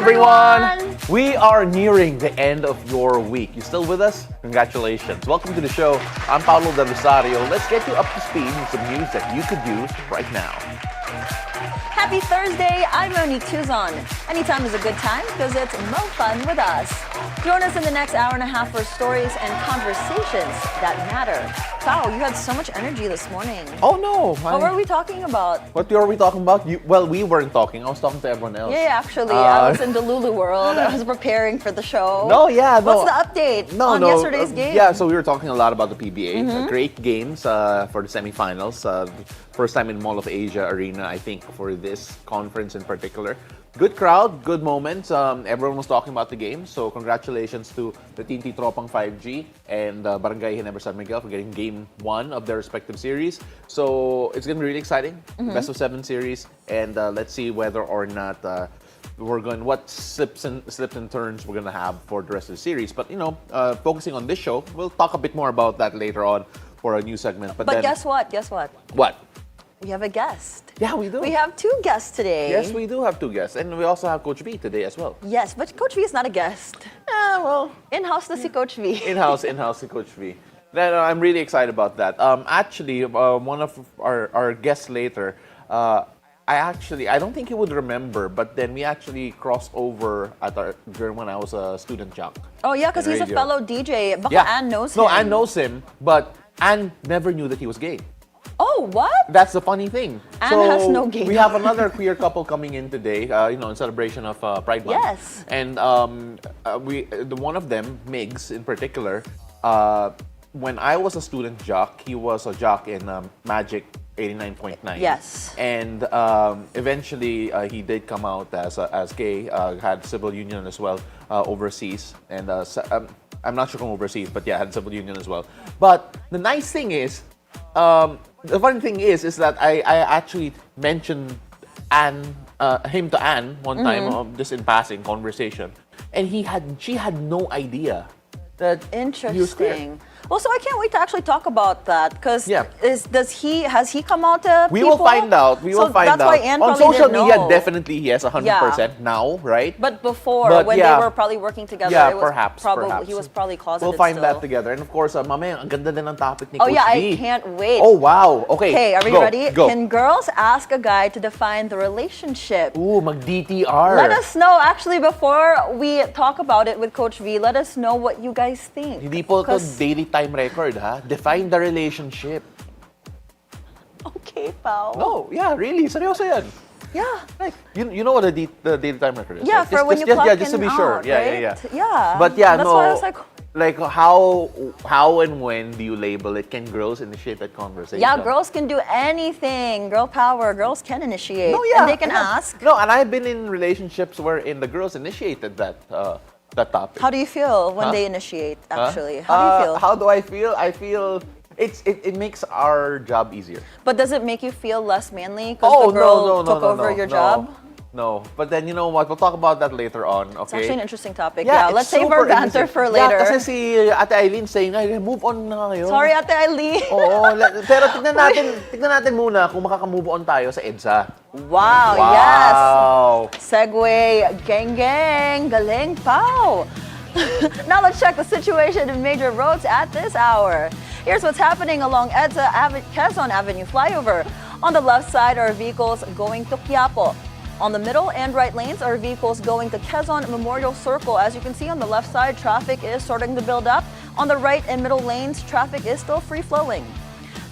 everyone! We are nearing the end of your week. You still with us? Congratulations. Welcome to the show. I'm Paolo del Rosario. Let's get you up to speed with some news that you could use right now. Happy Thursday, I'm Monique Tuzon. Anytime is a good time because it's more fun with us. Join us in the next hour and a half for stories and conversations that matter. Wow, you had so much energy this morning. Oh no! What were we talking about? What were we talking about? Well, we weren't talking. I was talking to everyone else. Yeah, actually, I was in the Lulu world. I was preparing for the show. No. What's the update on yesterday's game? Yeah, so we were talking a lot about the PBA. Great games for the semifinals. First time in Mall of Asia Arena, I think, for this conference in particular. Good crowd, good moments. Everyone was talking about the game. So congratulations to the Tinti Tropang 5G and Barangay Ginebra San Miguel for getting game 1 of their respective series. So it's going to be really exciting. Best of 7 series. And let's see whether or not what slips and turns we're going to have for the rest of the series. But, focusing on this show, we'll talk a bit more about that later on for a new segment. But then, guess what? What? We have a guest. Yeah, we do. We have 2 guests today. Yes, we do have 2 guests. And we also have Coach B today as well. Yes, but Coach V is not a guest. In-house na si Coach V. In-house si Coach V. Then I'm really excited about that. Actually, one of our guests later, I don't think he would remember, but then we actually crossed over during when I was a student jock. Oh yeah, because he's a fellow DJ. Baka Ann knows him. No, Ann knows him, but Ann never knew that he was gay. Oh, what? That's the funny thing. Ann has no gay. We have another queer couple coming in today, in celebration of Pride Month. Yes. And one of them, Migs in particular, when I was a student jock, he was a jock in Magic 89.9. Yes. And eventually he did come out as gay, had civil union as well overseas. And I'm not sure from overseas, but yeah, had civil union as well. But the nice thing is, the funny thing is that I actually mentioned him to Ann one time, just in passing conversation, and she had no idea that he was queer. Well, so I can't wait to actually talk about that because has he come out to people? We will find out. That's why Ann on probably social didn't media, know. definitely he has 100% now, right? But before, when they were probably working together, perhaps. He was probably closeted. We'll find still. that together. And of course, mamaya, ang ganda din ng topic ni Oh Coach yeah, B. I can't wait. Oh wow. Okay. Okay, are we ready? Go. Can girls ask a guy to define the relationship? Ooh, mag-DTR. Let us know. Actually, before we talk about it with Coach V, let us know what you guys think. Hindi po ito daily time record, ha? Define the relationship. Okay, Pao. No, yeah, really. Seryoso yan. Yeah. Like, you know what the daily time record is? Yeah, right? for when you clock in just to be out, sure. right? Yeah. But yeah, that's no. why I was like how and when do you label it? Can girls initiate that conversation? Yeah, girls can do anything. Girl power. Girls can initiate. No, yeah, and they can ask. No, and I've been in relationships wherein the girls initiated that topic. How do you feel when they initiate, actually? How do you feel? How do I feel? I feel it makes our job easier. But does it make you feel less manly because the girl took over your job? No, but then you know what? We'll talk about that later on, okay? It's actually an interesting topic. Yeah, let's save our super banter for later. Yeah, kasi si Ate Eileen saying, ay, move on na kayo. Sorry, Ate Eileen. Oo, pero tignan natin muna kung makaka-move on tayo sa EDSA. Wow, yes. Segue, gang, galing, Pao. Now let's check the situation in major roads at this hour. Here's what's happening along Quezon Avenue flyover. On the left side are vehicles going to Quiapo. On the middle and right lanes are vehicles going to Quezon Memorial Circle. As you can see on the left side, traffic is starting to build up. On the right and middle lanes, traffic is still free-flowing.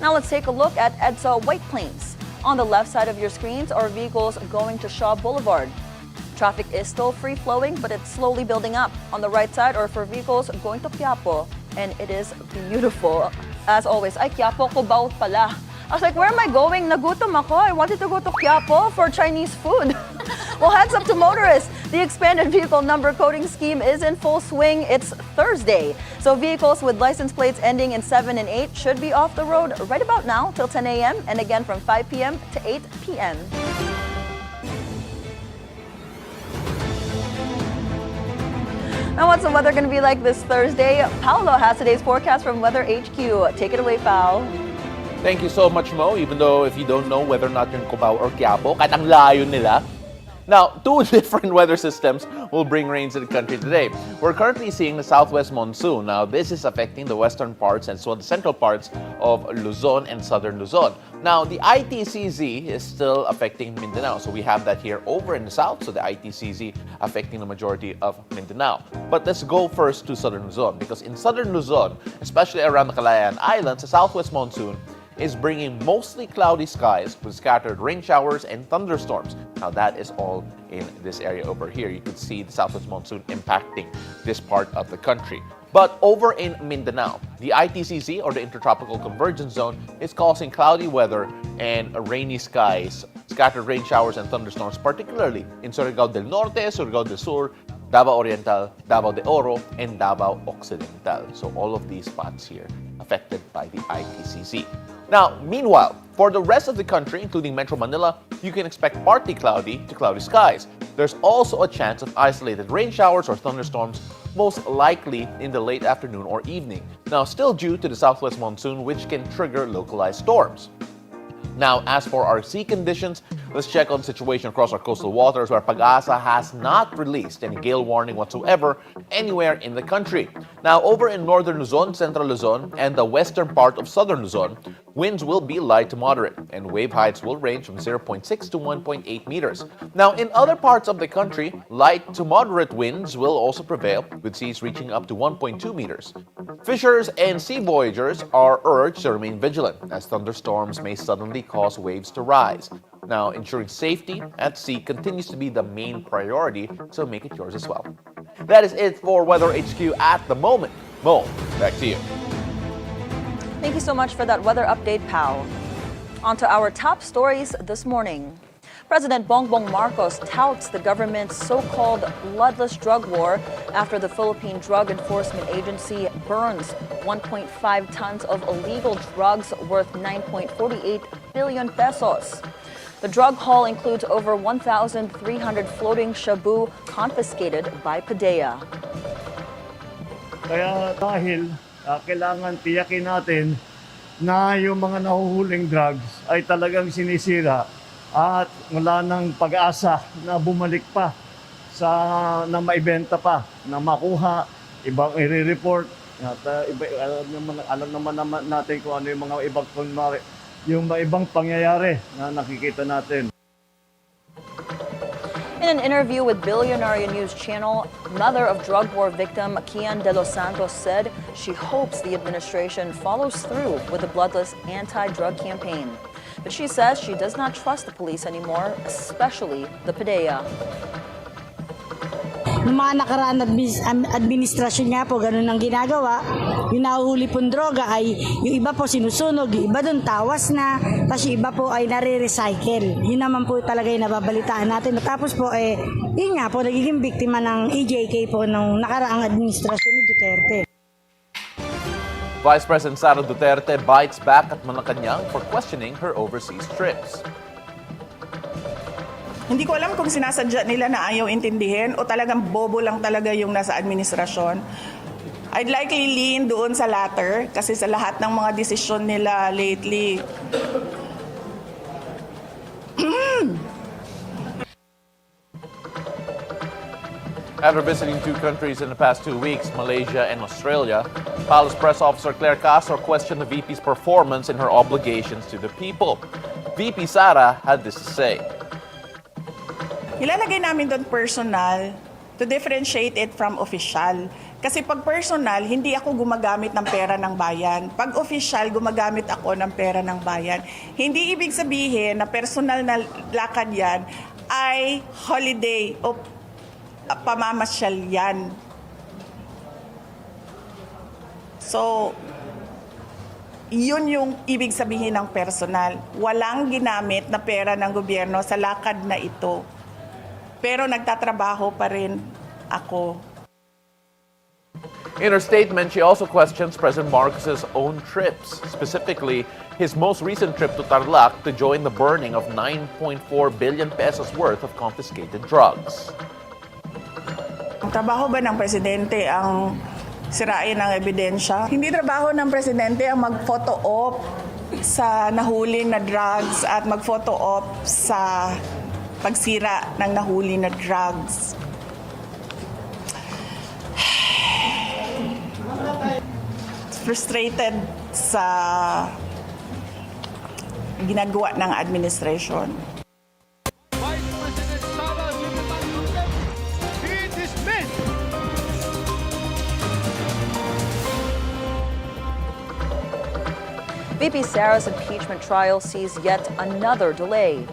Now let's take a look at EDSA White Plains. On the left side of your screens are vehicles going to Shaw Boulevard. Traffic is still free-flowing, but it's slowly building up. On the right side are for vehicles going to Quiapo, and it is beautiful. As always, ay Quiapo, Cubao pala. I was like, where am I going? Nagutom ako. I wanted to go to Quiapo for Chinese food. Well, heads up to motorists. The expanded vehicle number coding scheme is in full swing. It's Thursday. So vehicles with license plates ending in 7 and 8 should be off the road right about now till 10 a.m. and again from 5 p.m. to 8 p.m. Now, what's the weather going to be like this Thursday? Paolo has today's forecast from Weather HQ. Take it away, Pao. Thank you so much, Mo. Even though if you don't know whether or not you're in Cubao or Quiapo, kahit ang layo nila, Now, two different weather systems will bring rains to the country today. We're currently seeing the southwest monsoon. Now, this is affecting the western parts and so the central parts of Luzon and southern Luzon. Now, the ITCZ is still affecting Mindanao. So we have that here over in the south. So the ITCZ affecting the majority of Mindanao. But let's go first to southern Luzon, because in southern Luzon, especially around the Kalayaan Islands, the southwest monsoon is bringing mostly cloudy skies with scattered rain showers and thunderstorms. Now that is all in this area over here. You can see the southwest monsoon impacting this part of the country. But over in Mindanao, the ITCZ, or the Intertropical Convergence Zone, is causing cloudy weather and rainy skies, scattered rain showers and thunderstorms, particularly in Surigao del Norte, Surigao del Sur, Davao Oriental, Davao de Oro, and Davao Occidental. So all of these spots here affected by the ITCZ. Now, meanwhile, for the rest of the country, including Metro Manila, you can expect partly cloudy to cloudy skies. There's also a chance of isolated rain showers or thunderstorms, most likely in the late afternoon or evening. Now, still due to the southwest monsoon, which can trigger localized storms. Now, as for our sea conditions, let's check on the situation across our coastal waters, where Pag-asa has not released any gale warning whatsoever anywhere in the country. Now, over in northern Luzon, central Luzon, and the western part of southern Luzon, winds will be light to moderate, and wave heights will range from 0.6 to 1.8 meters. Now, in other parts of the country, light to moderate winds will also prevail, with seas reaching up to 1.2 meters. Fishers and sea voyagers are urged to remain vigilant, as thunderstorms may suddenly cause waves to rise. Now, ensuring safety at sea continues to be the main priority, so make it yours as well. That is it for Weather HQ at the moment. Mo, back to you. Thank you so much for that weather update, Pao. On to our top stories this morning. President Bongbong Marcos touts the government's so-called bloodless drug war after the Philippine Drug Enforcement Agency burns 1.5 tons of illegal drugs worth 9.48 billion pesos. The drug haul includes over 1,300 floating shabu confiscated by PDEA. Kaya dahil kailangan tiyakin natin na yung mga nahuhuling drugs ay talagang sinisira at wala nang pag-asa na bumalik pa na maibenta pa, na makuha, ibang i-report. At alam naman natin kung ano yung mga ibang pangyayari na nakikita natin. In an interview with Bilyonaryo News Channel, mother of drug war victim Kian de los Santos said she hopes the administration follows through with the bloodless anti-drug campaign. But she says she does not trust the police anymore, especially the PDEA. Noong mga nakaraan administrasyon nga po, ganun ang ginagawa. Yung nahuhuli pong droga ay yung iba po sinusunog, yung iba doon tawas na, tapos yung iba po ay nare-recycle. Yun naman po talaga yung nababalitaan natin. Tapos po, yun nga po, nagiging biktima ng EJK po nung nakaraang administrasyon ni Duterte. Vice President Sara Duterte bites back at Malacanang for questioning her overseas trips. Hindi ko alam kung sinasadya nila na ayaw intindihin o talagang bobo lang talaga yung nasa administrasyon. I'd likely lean doon sa latter kasi sa lahat ng mga desisyon nila lately, After visiting two countries in the past 2 weeks, Malaysia and Australia, Palace Press Officer Claire Castro questioned the VP's performance in her obligations to the people. VP Sara had this to say. ilalagay namin doon personal to differentiate it from official. Kasi pag personal, hindi ako gumagamit ng pera ng bayan. Pag official, gumagamit ako ng pera ng bayan. Hindi ibig sabihin na personal na lakad yan ay holiday o pamamasyal yan. So, yun yung ibig sabihin ng personal. Walang ginamit na pera ng gobyerno sa lakad na ito. Pero nagtatrabaho pa rin ako. In her statement, she also questions President Marcos's own trips, specifically his most recent trip to Tarlac to join the burning of 9.4 billion pesos worth of confiscated drugs. Ang trabaho ba ng presidente ang sirain ang ebidensya? Hindi trabaho ng presidente ang mag-photo op sa nahuling na drugs at mag-photo op sa pagsira ng nahuli na drugs. Frustrated sa ginagawa ng administration. VP Sara's impeachment trial sees yet another delay.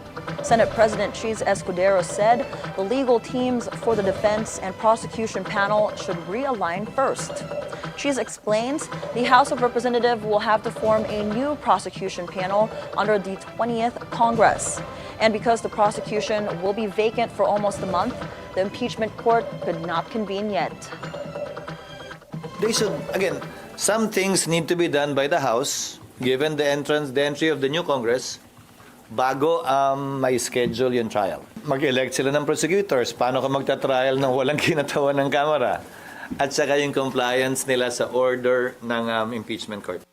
Senate President Cheese Escudero said the legal teams for the defense and prosecution panel should realign first. Cheese explains the House of Representatives will have to form a new prosecution panel under the 20th Congress. And because the prosecution will be vacant for almost a month, the impeachment court could not convene yet. They should, again, some things need to be done by the House, given the entry of the new Congress, bago may schedule yung trial. Mag-elect sila ng prosecutors, paano ka magta-trial ng walang kinatawan ng Kamara? At saka yung compliance nila sa order ng impeachment court.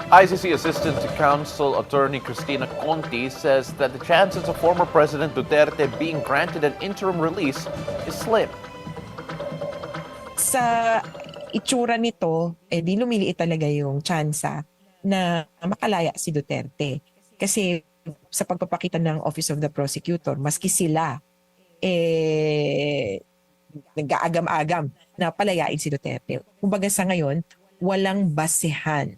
ICC Assistant Counsel Attorney Cristina Conti says that the chances of former President Duterte being granted an interim release is slim. Sa itsura nito, di lumiliit talaga yung tsansa na makalaya si Duterte. Kasi sa pagpapakita ng Office of the Prosecutor, maski sila, nag-aagam-agam na palayain si Duterte. Kumbaga sa ngayon, walang basehan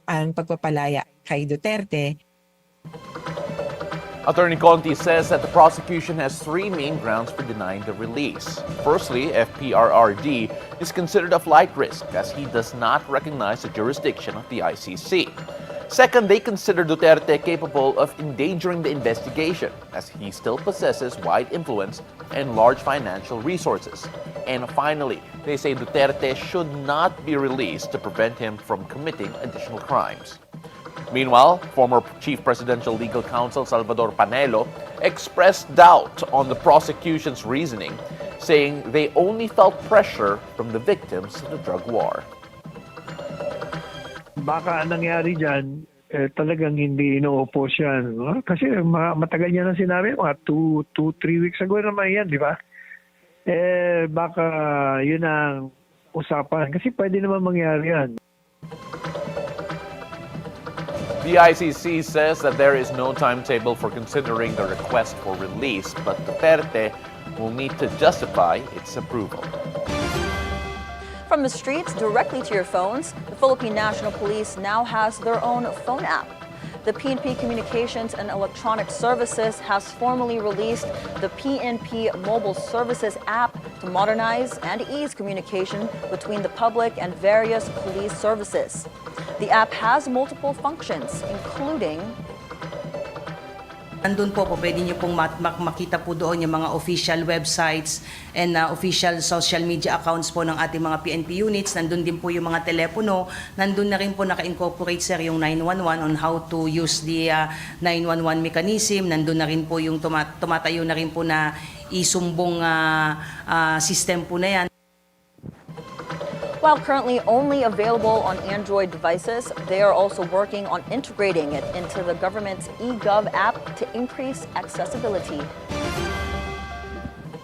ang pagpapalaya kay Duterte. Attorney Conti says that the prosecution has three main grounds for denying the release. Firstly, FPRRD is considered a flight risk as he does not recognize the jurisdiction of the ICC. Second, they consider Duterte capable of endangering the investigation as he still possesses wide influence and large financial resources. And finally, they say Duterte should not be released to prevent him from committing additional crimes. Meanwhile, former Chief Presidential Legal Counsel Salvador Panelo expressed doubt on the prosecution's reasoning, saying they only felt pressure from the victims of the drug war. Baka nangyari dyan, talagang hindi ino-oppose yan. No? Kasi matagal niya na sinabi, mga 2-3 weeks ago naman yan, di ba? Baka yun ang usapan. Kasi pwede naman mangyari yan. The ICC says that there is no timetable for considering the request for release, but Duterte will need to justify its approval. From the streets directly to your phones, the Philippine National Police now has their own phone app. The PNP Communications and Electronic Services has formally released the PNP Mobile Services app to modernize and ease communication between the public and various police services. The app has multiple functions, including Nandun po pwede nyo pong makita po doon yung mga official websites and official social media accounts po ng ating mga PNP units. Nandun din po yung mga telepono. Nandun na rin po naka-incorporate sir yung 911 on how to use the 911 mechanism. Nandun na rin po yung tumatayo na rin po na isumbong system po na yan. While currently only available on Android devices, they are also working on integrating it into the government's eGov app to increase accessibility.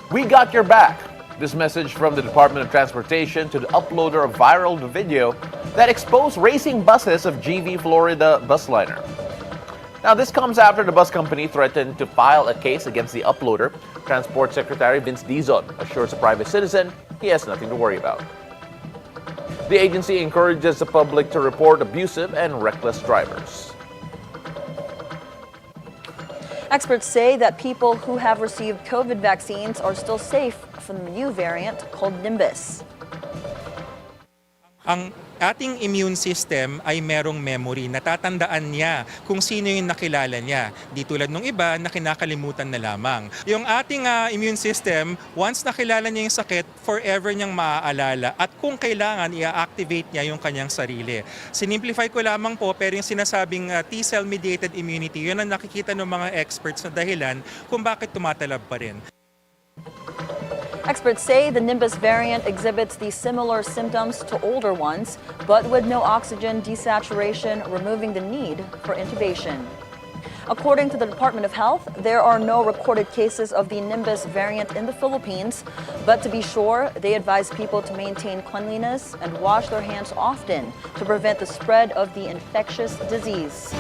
We got your back. This message from the Department of Transportation to the uploader of viral video that exposed racing buses of GV Florida busliner. Now, this comes after the bus company threatened to file a case against the uploader. Transport Secretary Vince Dizon assures a private citizen he has nothing to worry about. The agency encourages the public to report abusive and reckless drivers. Experts say that people who have received COVID vaccines are still safe from the new variant called Nimbus. Ang ating immune system ay merong memory. Natatandaan niya kung sino yung nakilala niya. Di tulad nung iba na kinakalimutan na lamang. Yung ating immune system, once nakilala niya yung sakit, forever niyang maaalala. At kung kailangan, i-activate niya yung kanyang sarili. Sinimplify ko lamang po, pero yung sinasabing T-cell mediated immunity, yun ang nakikita ng mga experts na dahilan kung bakit tumatalab pa rin. Experts say the Nimbus variant exhibits the similar symptoms to older ones, but with no oxygen desaturation, removing the need for intubation. According to the Department of Health, there are no recorded cases of the Nimbus variant in the Philippines, but to be sure, they advise people to maintain cleanliness and wash their hands often to prevent the spread of the infectious disease.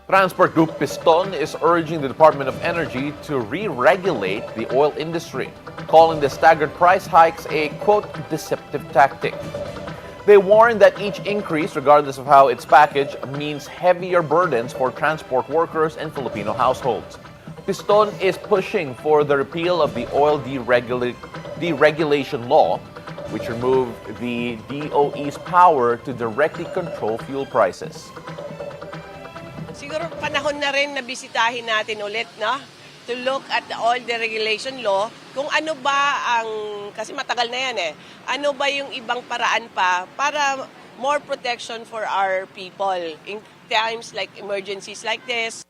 Transport Group Piston is urging the Department of Energy to re-regulate the oil industry, calling the staggered price hikes a, quote, deceptive tactic. They warn that each increase, regardless of how it's packaged, means heavier burdens for transport workers and Filipino households. Piston is pushing for the repeal of the oil deregulation law, which removed the DOE's power to directly control fuel prices. Siguro panahon na rin na bisitahin natin ulit, no? To look at the oil deregulation law, kung ano ba ang, kasi matagal na yan ano ba yung ibang paraan pa para more protection for our people in times like emergencies like this.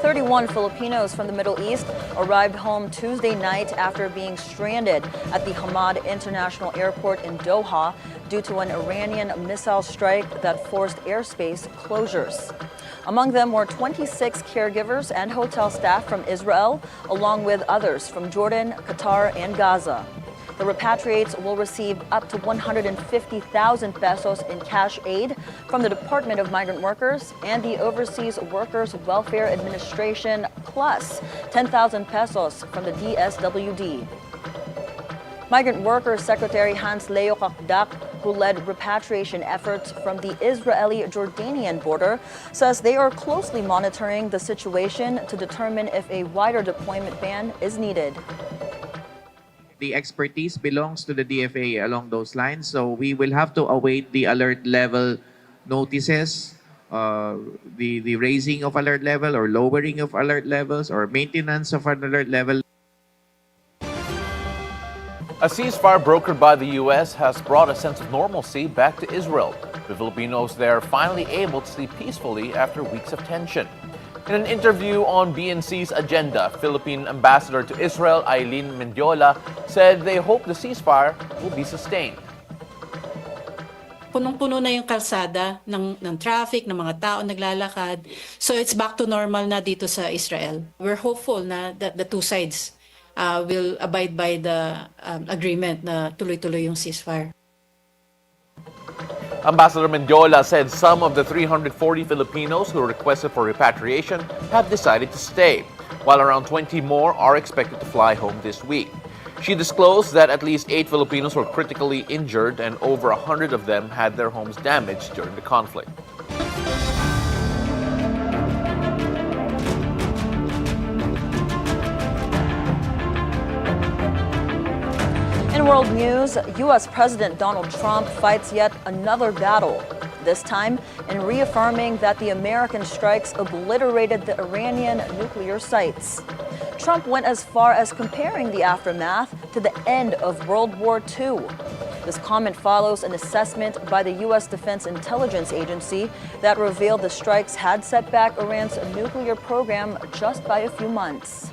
31 Filipinos from the Middle East arrived home Tuesday night after being stranded at the Hamad International Airport in Doha due to an Iranian missile strike that forced airspace closures. Among them were 26 caregivers and hotel staff from Israel, along with others from Jordan, Qatar, and Gaza. The repatriates will receive up to 150,000 pesos in cash aid from the Department of Migrant Workers and the Overseas Workers Welfare Administration, plus 10,000 pesos from the DSWD. Migrant Workers Secretary Hans Leo Kakdak, who led repatriation efforts from the Israeli-Jordanian border, says they are closely monitoring the situation to determine if a wider deployment ban is needed. The expertise belongs to the DFA along those lines, so we will have to await the alert level notices, the raising of alert level or lowering of alert levels or maintenance of an alert level. A ceasefire brokered by the U.S. has brought a sense of normalcy back to Israel. The Filipinos there are finally able to sleep peacefully after weeks of tension. In an interview on BNC's Agenda, Philippine Ambassador to Israel, Eileen Mendiola, said they hope the ceasefire will be sustained. Punong-puno na yung kalsada ng traffic, ng mga tao naglalakad. So it's back to normal na dito sa Israel. We're hopeful na that the two sides will abide by the agreement na tuloy-tuloy yung ceasefire. Ambassador Mendiola said some of the 340 Filipinos who requested for repatriation have decided to stay, while around 20 more are expected to fly home this week. She disclosed that at least 8 Filipinos were critically injured and over 100 of them had their homes damaged during the conflict. In world news, U.S. President Donald Trump fights yet another battle, this time in reaffirming that the American strikes obliterated the Iranian nuclear sites. Trump went as far as comparing the aftermath to the end of World War II. This comment follows an assessment by the U.S. Defense Intelligence Agency that revealed the strikes had set back Iran's nuclear program just by a few months.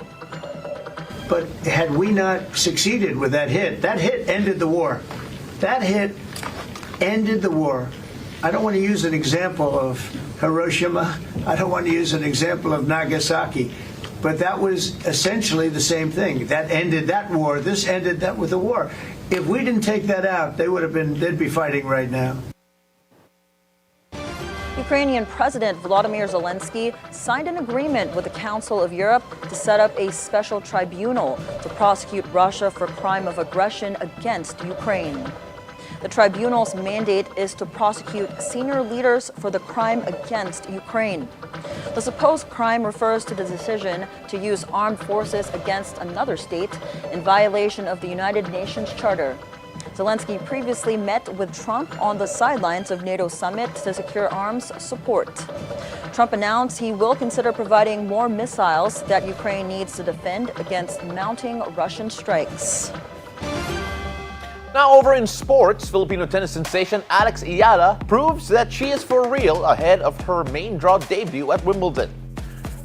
But had we not succeeded with that hit ended the war. That hit ended the war. I don't want to use an example of Hiroshima. I don't want to use an example of Nagasaki. But that was essentially the same thing. That ended that war. This ended that with the war. If we didn't take that out, they'd be fighting right now. Ukrainian President Volodymyr Zelensky signed an agreement with the Council of Europe to set up a special tribunal to prosecute Russia for crime of aggression against Ukraine. The tribunal's mandate is to prosecute senior leaders for the crime against Ukraine. The supposed crime refers to the decision to use armed forces against another state in violation of the United Nations Charter. Zelensky previously met with Trump on the sidelines of NATO summit to secure arms support. Trump announced he will consider providing more missiles that Ukraine needs to defend against mounting Russian strikes. Now over in sports, Filipino tennis sensation Alex Ayala proves that she is for real ahead of her main draw debut at Wimbledon.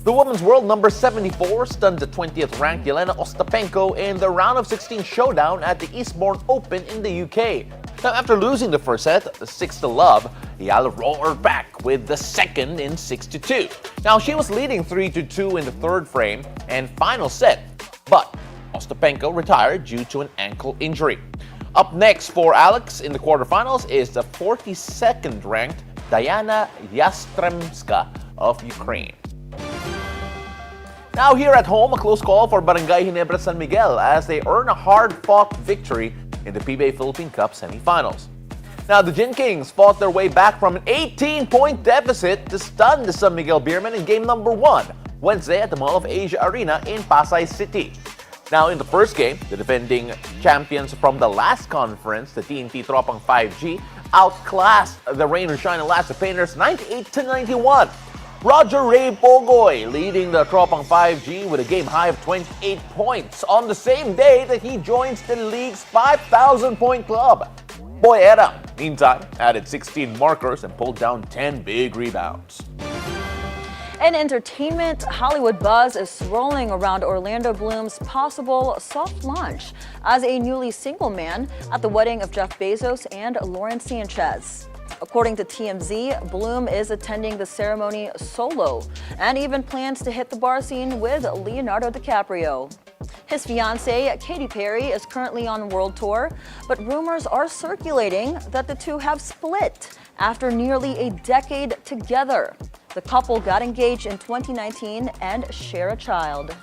The women's world number 74 stunned the 20th ranked Yelena Ostapenko in the round of 16 showdown at the Eastbourne Open in the UK. Now, after losing the first set, 6-love, Yala roared back with the second in 6-2. Now, she was leading 3-2 in the third frame and final set, but Ostapenko retired due to an ankle injury. Up next for Alex in the quarterfinals is the 42nd ranked Diana Yastremska of Ukraine. Now here at home, a close call for Barangay Ginebra San Miguel as they earn a hard-fought victory in the PBA Philippine Cup semifinals. Now the Gin Kings fought their way back from an 18-point deficit to stun the San Miguel Beermen in game number 1, Wednesday at the Mall of Asia Arena in Pasay City. Now in the first game, the defending champions from the last conference, the TNT Tropang 5G, outclassed the Rain or Shine Elastic Painters 98-91. Roger Ray Pogoy leading the Tropang 5G with a game high of 28 points on the same day that he joins the league's 5,000-point club. Boy Era, meantime, added 16 markers and pulled down 10 big rebounds. In entertainment, Hollywood buzz is swirling around Orlando Bloom's possible soft launch as a newly single man at the wedding of Jeff Bezos and Lauren Sanchez. According to TMZ, Bloom is attending the ceremony solo and even plans to hit the bar scene with Leonardo DiCaprio. His fiancée, Katy Perry, is currently on world tour, but rumors are circulating that the two have split after nearly a decade together. The couple got engaged in 2019 and share a child.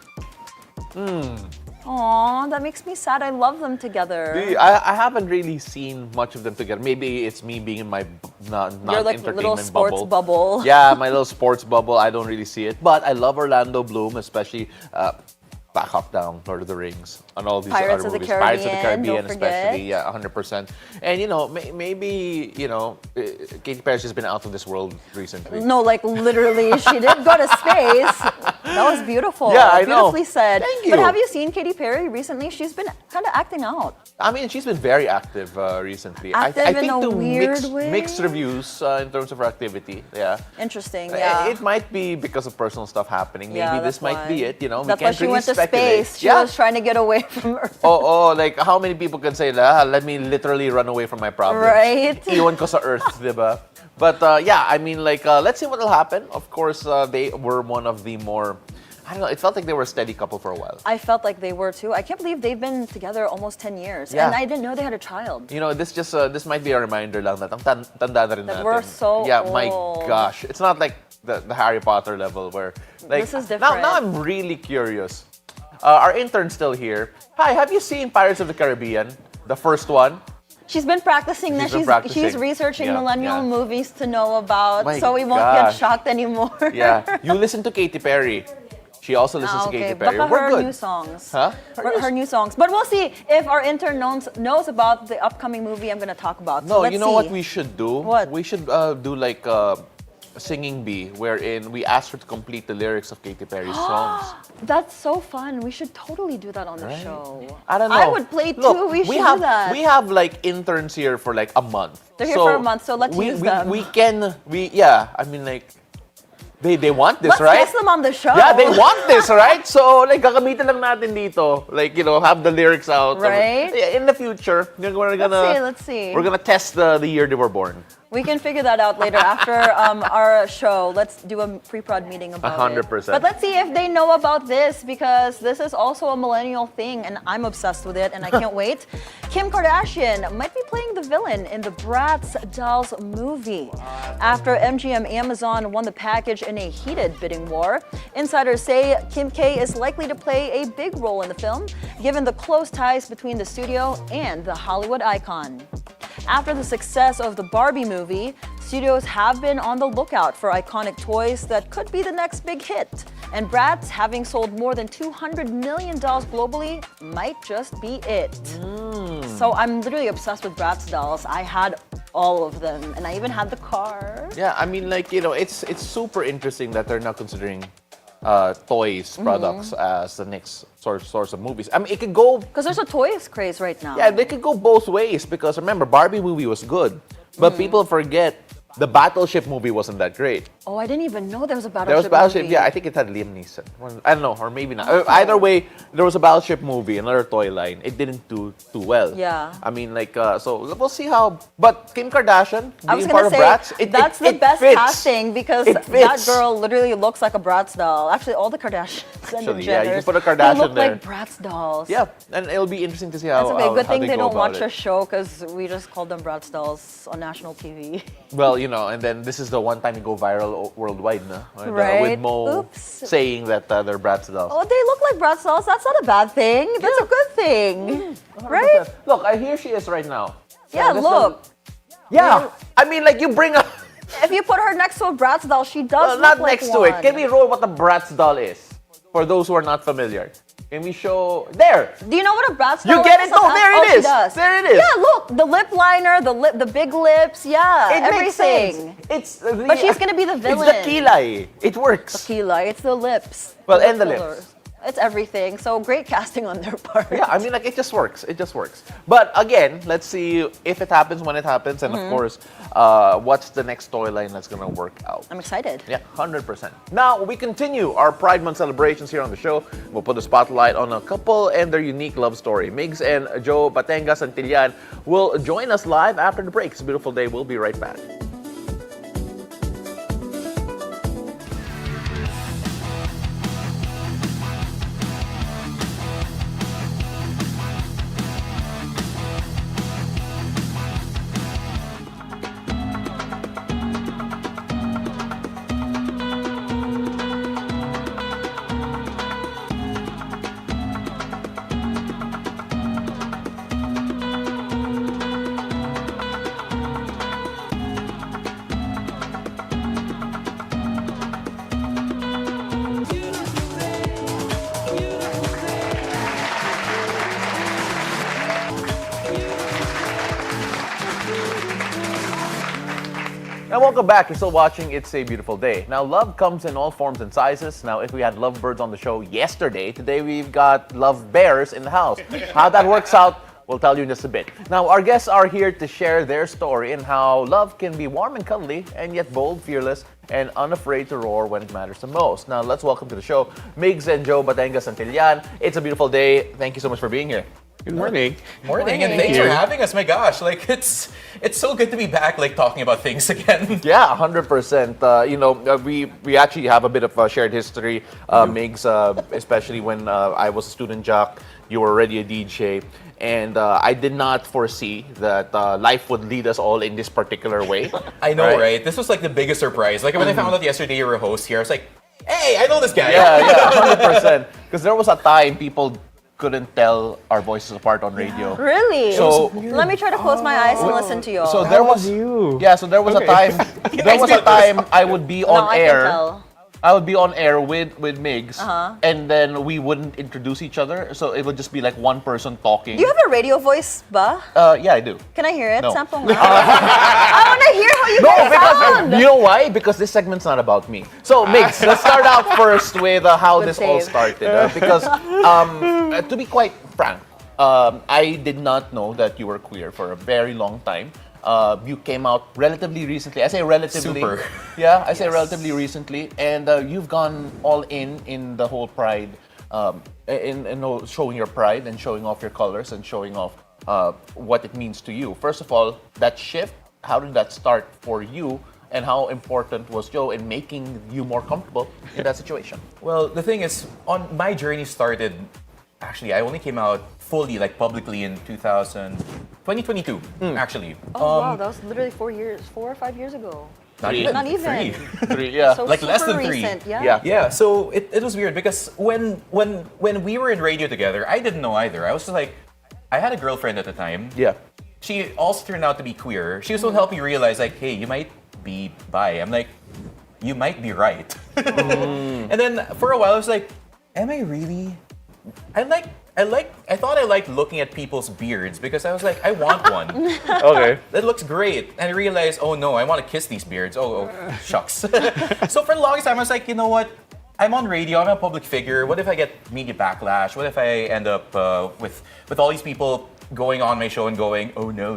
Aw, that makes me sad. I love them together. I haven't really seen much of them together. Maybe it's me being in my not You're like entertainment little sports bubble. Yeah, my little sports bubble. I don't really see it. But I love Orlando Bloom, especially Back Up Down, Lord of the Rings, and all these Pirates other of the movies. Caribbean, Pirates of the Caribbean, don't forget. especially. Yeah, 100%. And, you know, maybe, you know, Katy Perry's just been out of this world recently. No, like literally, she did go to space. That was beautiful. Yeah, I know. Beautifully said. Thank you. But have you seen Katy Perry recently? She's been kind of acting out. I mean, she's been very active recently. Active I think in a to weird way? mixed reviews in terms of her activity. Yeah. Interesting, yeah. It might be because of personal stuff happening. Maybe Yeah, this that's might why. be it. You know, That's we why can't she really went to speculate. space. She Yeah. was trying to get away from Earth. Like how many people can say, let me literally run away from my problems. Right. Iwan ko sa Earth, diba? But yeah, I mean, like, let's see what will happen. Of course, they were one of the more, I don't know, it felt like they were a steady couple for a while. I felt like they were too. I can't believe they've been together almost 10 years. Yeah. And I didn't know they had a child. You know, this might be a reminder lang that ang tanda na rin That natin. we're so Yeah, old. my gosh. It's not like the Harry Potter level where, like, This is different. Now I'm really curious. Our intern's still here. Hi, have you seen Pirates of the Caribbean? The first one? She's been practicing that. She's been practicing. She's researching Yeah, millennial yeah. movies to know about, My so we won't get gosh. shocked anymore. Yeah. You listen to Katy Perry. She also listens to Katy Perry. Baka We're her good. new songs. Huh? Her new songs. But we'll see if our intern knows about the upcoming movie I'm going to talk about. So No, let's you know see. what we should do? What? We should do like a singing bee, wherein we ask her to complete the lyrics of Katy Perry's songs. That's so fun. We should totally do that on the show. I don't know. I would play too. Look, We should have, do that. We have like interns here for like a month. They're here for a month, so let's use them. I mean like, they want this, Let's right? guest them on the show. Yeah, they want this, right? So, like, gagamitin lang natin dito. Like, you know, have the lyrics out. Right? In the future, we're gonna... Let's see. We're gonna test the year they were born. We can figure that out later after our show. Let's do a pre-prod meeting about 100%. it. But let's see if they know about this, because this is also a millennial thing and I'm obsessed with it and I can't wait. Kim Kardashian might be playing the villain in the Bratz Dolls movie. After MGM Amazon won the package in a heated bidding war, insiders say Kim K is likely to play a big role in the film, given the close ties between the studio and the Hollywood icon. After the success of the Barbie movie, studios have been on the lookout for iconic toys that could be the next big hit. And Bratz, having sold more than $200 million globally, might just be it. So I'm literally obsessed with Bratz dolls. I had all of them, and I even had the car. Yeah, I mean, like, you know, it's super interesting that they're now considering toys products as the next source of movies. I mean, it could go... Because there's a toys craze right now. Yeah, they could go both ways because remember, Barbie movie was good, but people forget the Battleship movie wasn't that great. Oh, I didn't even know there was a Battleship There was Battleship, movie. yeah, I think it had Liam Neeson. I don't know, or maybe not. Either way, there was a Battleship movie, another toy line. It didn't do too well. Yeah. I mean, like, so we'll see how. But Kim Kardashian, I was being part gonna of say Bratz, that's the it best fits. casting because It that fits. girl literally looks like a Bratz doll. Actually, all the Kardashians and the Actually, yeah, you Jenners, can put a they Kardashian look there. like Bratz dolls. Yeah, and it'll be interesting to see how. That's okay. Good how thing they go don't about watch it. our show because we just called them Bratz dolls on national TV. Well, you know, and then this is the one time you go viral worldwide, no? And, Right. with Mo Oops. saying that they're Bratz dolls. Oh, they look like Bratz dolls. That's not a bad thing. That's a good thing, 100%. right? Look, here she is right now. Yeah, this look. Yeah, I mean, like, you bring a. If you put her next to a Bratz doll, she does Well, look not like next one. to it. Can we roll what a Bratz doll is? For those who are not familiar. Can we show. There! Do you know what a Bratz doll You is? get it? No, there it she is. does. There it is. Yeah, look, the lip liner, the big lips, yeah, It makes everything. sense. It's the, But she's gonna be the villain. It's the kilay. It works. Tequila, it's the lips. Well, lip and the fillers. lips. It's everything. So great casting on their part. Yeah, I mean, like, it just works. It just works. But again, let's see if it happens, when it happens, and of course, what's the next toy line that's gonna work out. I'm excited. Yeah, 100%. Now, we continue our Pride Month celebrations here on the show. We'll put the spotlight on a couple and their unique love story. Migs and Joe Batenga-Santillan will join us live after the break. It's a beautiful day. We'll be right back. And welcome back. You're still watching It's a Beautiful Day. Now, love comes in all forms and sizes. Now, if we had lovebirds on the show yesterday, today we've got love bears in the house. How that works out, we'll tell you in just a bit. Now, our guests are here to share their story and how love can be warm and cuddly, and yet bold, fearless, and unafraid to roar when it matters the most. Now, let's welcome to the show Migs and Joe Batenga-Santillan. It's a beautiful day. Thank you so much for being here. Good morning. Morning. And thanks for having us. My gosh, like it's so good to be back, like talking about things again. Yeah, 100%. We actually have a bit of a shared history, Migs, especially when I was a student jock. You were already a DJ. And I did not foresee that life would lead us all in this particular way. I know, right? This was like the biggest surprise. Like when I found out yesterday you were a host here, I was like, hey, I know this guy. Yeah, 100%. Because there was a time people couldn't tell our voices apart on radio. Really? So let me try to close my eyes and listen to you. So there was you. Yeah, so there was a time. There was a time I would be on I air. can tell. I would be on air with Migs, Uh-huh. and then we wouldn't introduce each other. So it would just be like one person talking. Do you have a radio voice, ba? Yeah, I do. Can I hear it? No. Sample nga. I want to hear how you guys sound. You know why? Because this segment's not about me. So, Migs, let's start out first with how Good this all save. started. Because, to be quite frank, I did not know that you were queer for a very long time. You came out relatively recently. I say relatively. Super. Yeah, I say relatively recently. And you've gone all in the whole pride, in showing your pride and showing off your colors and showing off what it means to you. First of all, that shift, how did that start for you? And how important was Joe in making you more comfortable in that situation? Well, the thing is, my journey started. Actually, I only came out fully, like publicly, in 2022. Actually. Oh, wow, that was literally 4 or 5 years ago. Not even. Not even. 3. 3, yeah. So Like less super than 3. recent, yeah. Yeah. Yeah, so it was weird because when we were in radio together, I didn't know either. I was just like, I had a girlfriend at the time. Yeah. She also turned out to be queer. She was what helped me realize, like, hey, you might be bi. I'm like, you might be right. And then for a while, I was like, am I really? I thought I liked looking at people's beards because I was like, I want one. Okay. That looks great. And I realized, oh no, I want to kiss these beards. Oh shucks. So for the longest time, I was like, you know what? I'm on radio. I'm a public figure. What if I get media backlash? What if I end up with all these people going on my show and going, oh no,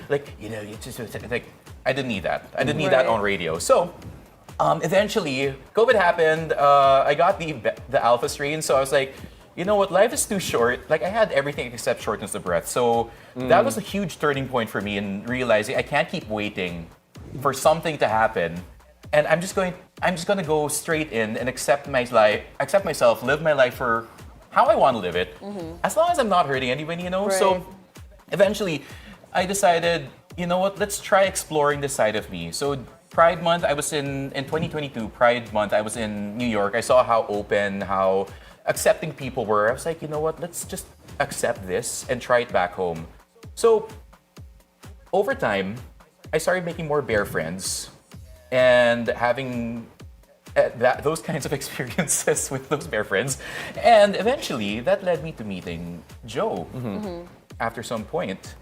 like, you know, it's just like, I didn't need that. I didn't need that on radio. So, eventually, COVID happened. I got the alpha strain, so I was like, you know what, life is too short. Like, I had everything except shortness of breath. So that was a huge turning point for me in realizing I can't keep waiting for something to happen. And I'm just gonna go straight in and accept myself, live my life for how I want to live it, as long as I'm not hurting anybody, you know. Right. So eventually, I decided, you know what, let's try exploring this side of me. So Pride Month, I was in 2022. Pride Month, I was in New York. I saw how open, how accepting people were. I was like, you know what, let's just accept this and try it back home. So over time, I started making more bear friends and having those kinds of experiences with those bear friends. And eventually, that led me to meeting Joe after some point.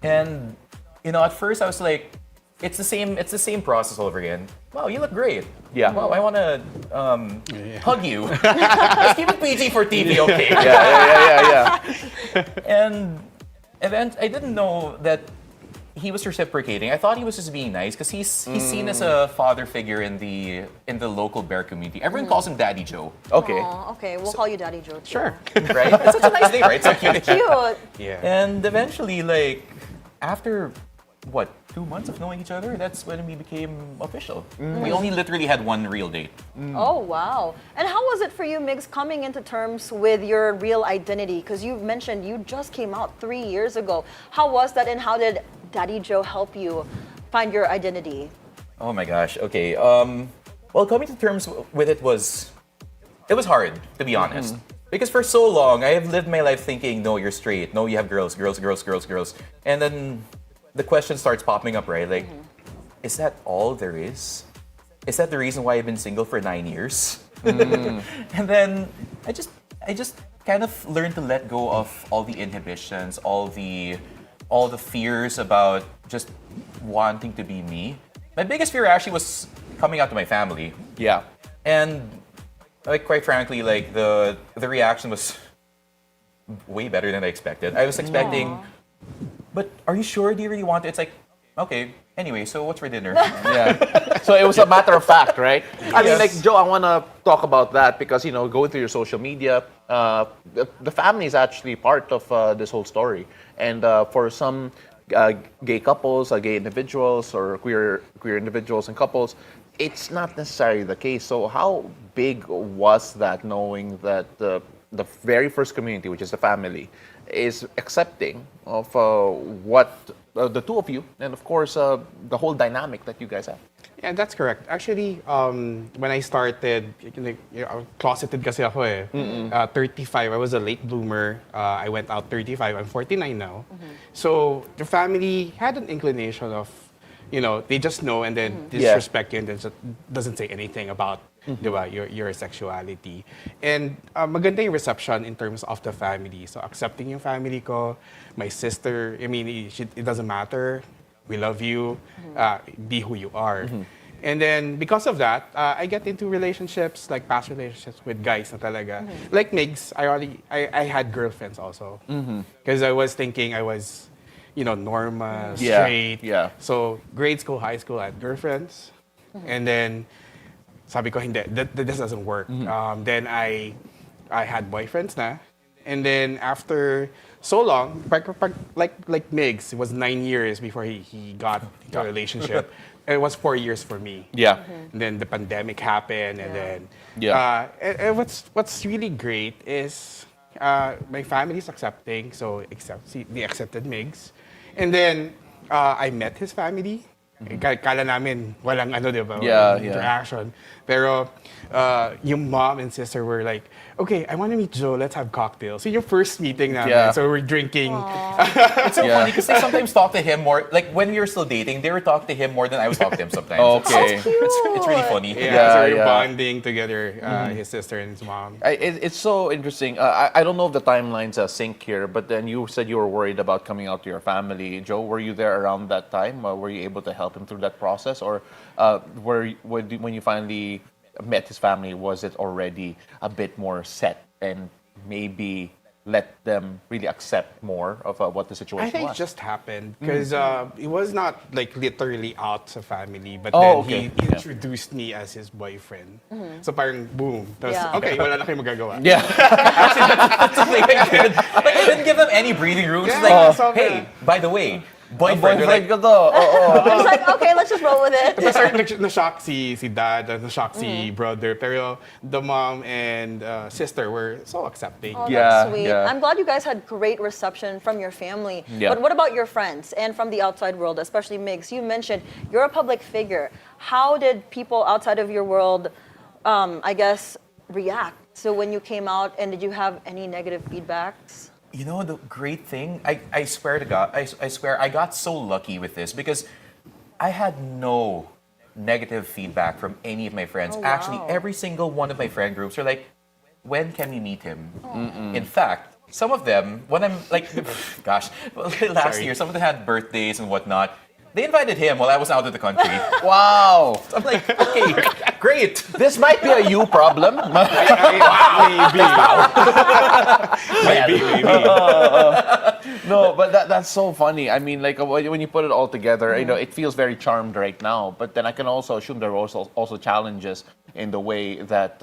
And, you know, at first I was like, it's the same process all over again. Wow, you look great. Yeah. Wow, I want to hug you. Let's keep it PG for TV, okay? Yeah. And I didn't know that he was reciprocating. I thought he was just being nice because he's seen as a father figure in the local bear community. Everyone calls him Daddy Joe. Okay. Aw, okay, we'll call you Daddy Joe too. Sure. Right? It's such a nice name, right? So cute. Cute. Yeah. And eventually, like, after, 2 months of knowing each other, that's when we became official. We only literally had one real date. Oh, wow. And how was it for you, Migs, coming into terms with your real identity? Because you mentioned you just came out 3 years ago. How was that, and how did Daddy Joe help you find your identity? Oh my gosh. Okay. Well, coming to terms with it was hard, to be honest. Because for so long, I have lived my life thinking, no, you're straight. No, you have girls. And then the question starts popping up, right? Like, is that all there is? Is that the reason why I've been single for 9 years? And then I just kind of learned to let go of all the inhibitions, all the fears about just wanting to be me. My biggest fear actually was coming out to my family. Yeah. And like, quite frankly, like, the reaction was way better than I expected. I was expecting, but are you sure? Do you really want it? It's like, okay, anyway, so what's for dinner? Yeah. So it was a matter of fact, right? I mean, like, Joe, I want to talk about that because, you know, going through your social media, the family is actually part of this whole story. And for some gay couples, gay individuals, or queer individuals and couples, it's not necessarily the case. So how big was that, knowing that the very first community, which is the family, is accepting of what the two of you, and of course the whole dynamic that you guys have? Yeah, that's correct. Actually, when I started, closeted kasi ako eh. 35, I was a late bloomer. I went out 35, I'm 49 now. So the family had an inclination of, you know, they just know and then disrespect you and then just doesn't say anything about diba, your sexuality. And maganda yung reception in terms of the family. So accepting yung family ko, my sister, I mean, it doesn't matter. We love you. Be who you are. And then because of that, I get into relationships, like past relationships with guys na talaga. Like Migs, I had girlfriends also. Because I was thinking I was, you know, normal, straight. Yeah. So grade school, high school, I had girlfriends. And then sabi ko, hindi, this doesn't work. Then I had boyfriends na. And then after so long, like Migs, it was 9 years before he got into a relationship. It was 4 years for me. Yeah. And then the pandemic happened, and then and what's really great is my family's accepting, so they accepted Migs, and then I met his family. Kala namin walang ano, diba? Walang interaction. Pero yung mom and sister were like, okay, I want to meet Joe, let's have cocktails. So yung first meeting namin, so we're drinking. It's so funny because they sometimes talk to him more, like when we were still dating, they were talking to him more than I was talking to him sometimes. Okay. It's really funny. So we're bonding together, his sister and his mom. It's so interesting. I don't know if the timelines sync here, but then you said you were worried about coming out to your family. Joe, were you there around that time? Were you able to help him through that process? Or when you finally met his family, was it already a bit more set and maybe let them really accept more of what the situation I think was? it just happened because it was not like literally out sa family, but Oh, then okay. he introduced me as his boyfriend. So parang boom. Tapos, Yeah. okay, wala na kayong magagawa. Yeah. That's something I did. Like, I didn't give them any breathing room. It's Yeah, like, hey, by the way, boyfriend. They're Boyfriend like, ko to. Oo. It's like, okay, let's just roll with it. Start na-shock si dad, na-shock si brother. Pero the mom and sister were so accepting. Oh, Yeah, that's sweet. yeah. I'm glad you guys had great reception from your family. Yeah. But what about your friends and from the outside world, especially Migs? You mentioned you're a public figure. How did people outside of your world, I guess, react? So when you came out, and did you have any negative feedbacks? you know, the great thing, I swear to God, I swear I got so lucky with this because I had no negative feedback from any of my friends. Oh, Actually, wow. every single one of my friend groups are like, when can we meet him? In fact, some of them, when I'm like, gosh, last year, some of them had birthdays and whatnot. They invited him while I was out of the country. Wow. I'm like, okay, great. This might be a you problem. Maybe. No, but that's so funny. I mean, like when you put it all together, you know, it feels very charmed right now. But then I can also assume there are also challenges in the way that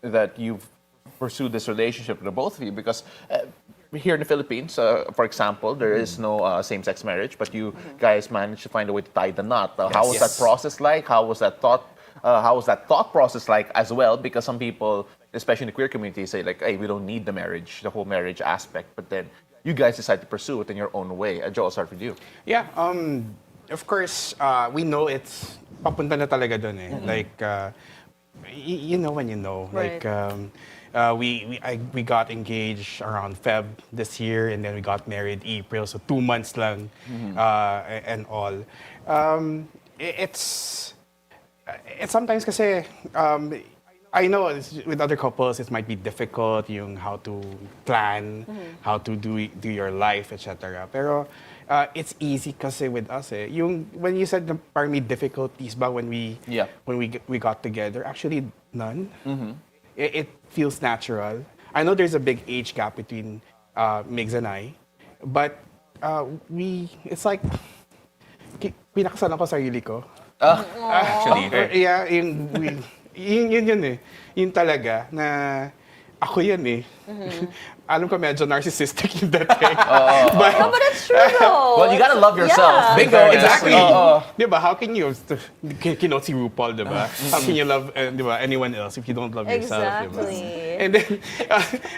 that you've pursued this relationship with the both of you. Because here in the Philippines, for example, there is no same-sex marriage, but you guys managed to find a way to tie the knot. How was that process like? How was that thought? How was that thought process like as well? Because some people, especially in the queer community, say like, "Hey, we don't need the marriage, the whole marriage aspect." But then you guys decide to pursue it in your own way. Joe, I'll start with you. Yeah, of course, we know it's papunta na talaga dun eh. Like, you know when you know. Right. Like, we got engaged around Feb this year, and then we got married April, so 2 months lang, and all. It's sometimes kasi, I know with other couples it might be difficult yung how to plan, how to do your life, etc. Pero it's easy kasi with us eh. Yung when you said na parang may difficulties ba when we got together, actually none. It feels natural. I know there's a big age gap between Migs and I, but it's like pinakasalan ko sarili ko. Actually, Yeah, yun eh. Yun talaga na ako yan eh. Alam ko medyo narcissistic yung dating. No, but it's true though. well, you gotta love yourself. Yeah. Bingo, Exactly. exactly. Diba? How can you, kinote si RuPaul, diba? How can you love diba, anyone else if you don't love yourself, diba? Exactly. And then,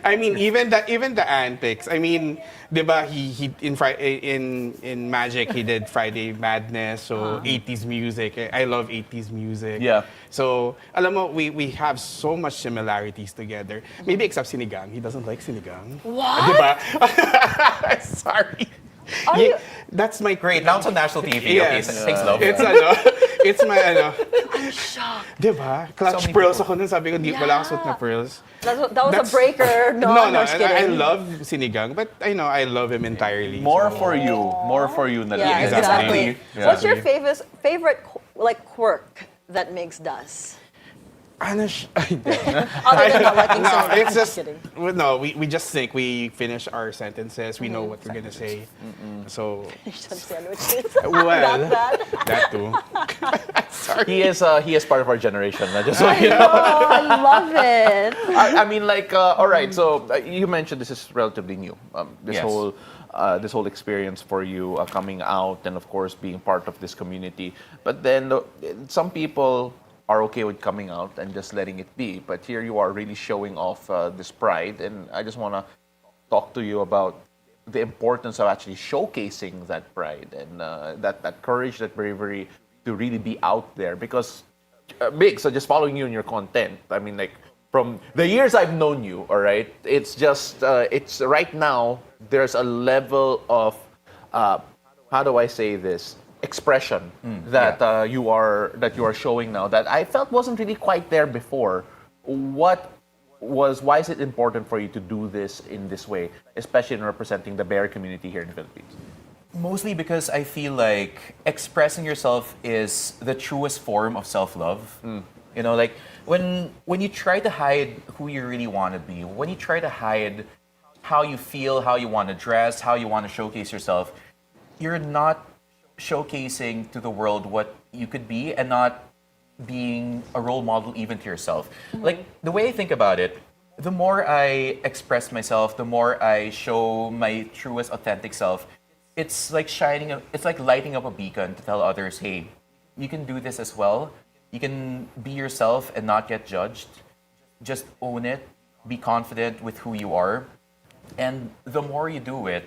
I mean, even the antics. I mean, diba? He in Magic he did Friday Madness, so 80s music. I love 80s music. Yeah. So, alam mo, we have so much similarities together. Maybe except Sinigang. He doesn't like Sinigang. What? Diba? Sorry. Are you- That's my great. Now it's on national TV. Yes. Okay, thanks, love. It's my I'm shocked. Diba? Clutch So many pearls people. ako nun. Sabi ko, di wala akong suot na pearls. That was That's- a breaker. No, no, I'm just kidding. I love Sinigang, but I know I love him entirely. More so. for you. More for you. Na Yeah, lang. exactly. What's your favorite like quirk that Migs does? Ano Other than not liking No, someone. it's I'm just kidding. no. We just think we finish our sentences. We know what we're gonna say. So Sandwiches. well, Got that. that too. He is part of our generation. Just so you know. Oh, I love it. I mean, like, all right. So you mentioned this is relatively new. This Yes. whole experience for you coming out, and of course being part of this community. But then some people are okay with coming out and just letting it be. But here you are really showing off this pride, and I just want to talk to you about the importance of actually showcasing that pride and that courage, that bravery to really be out there. Because Big, so just following you in your content, I mean, like, from the years I've known you, all right, it's just, it's right now, there's a level of, how do I say this, expression that you are showing now that I felt wasn't really quite there before. Why is it important for you to do this in this way, especially in representing the bear community here in the Philippines? Mostly because I feel like expressing yourself is the truest form of self-love. You know, like when you try to hide who you really want to be, when you try to hide how you feel, how you want to dress, how you want to showcase yourself, you're not showcasing to the world what you could be and not being a role model even to yourself. Like, the way I think about it, the more I express myself, the more I show my truest, authentic self, it's like it's like lighting up a beacon to tell others, hey, you can do this as well. You can be yourself and not get judged. Just own it. Be confident with who you are. And the more you do it,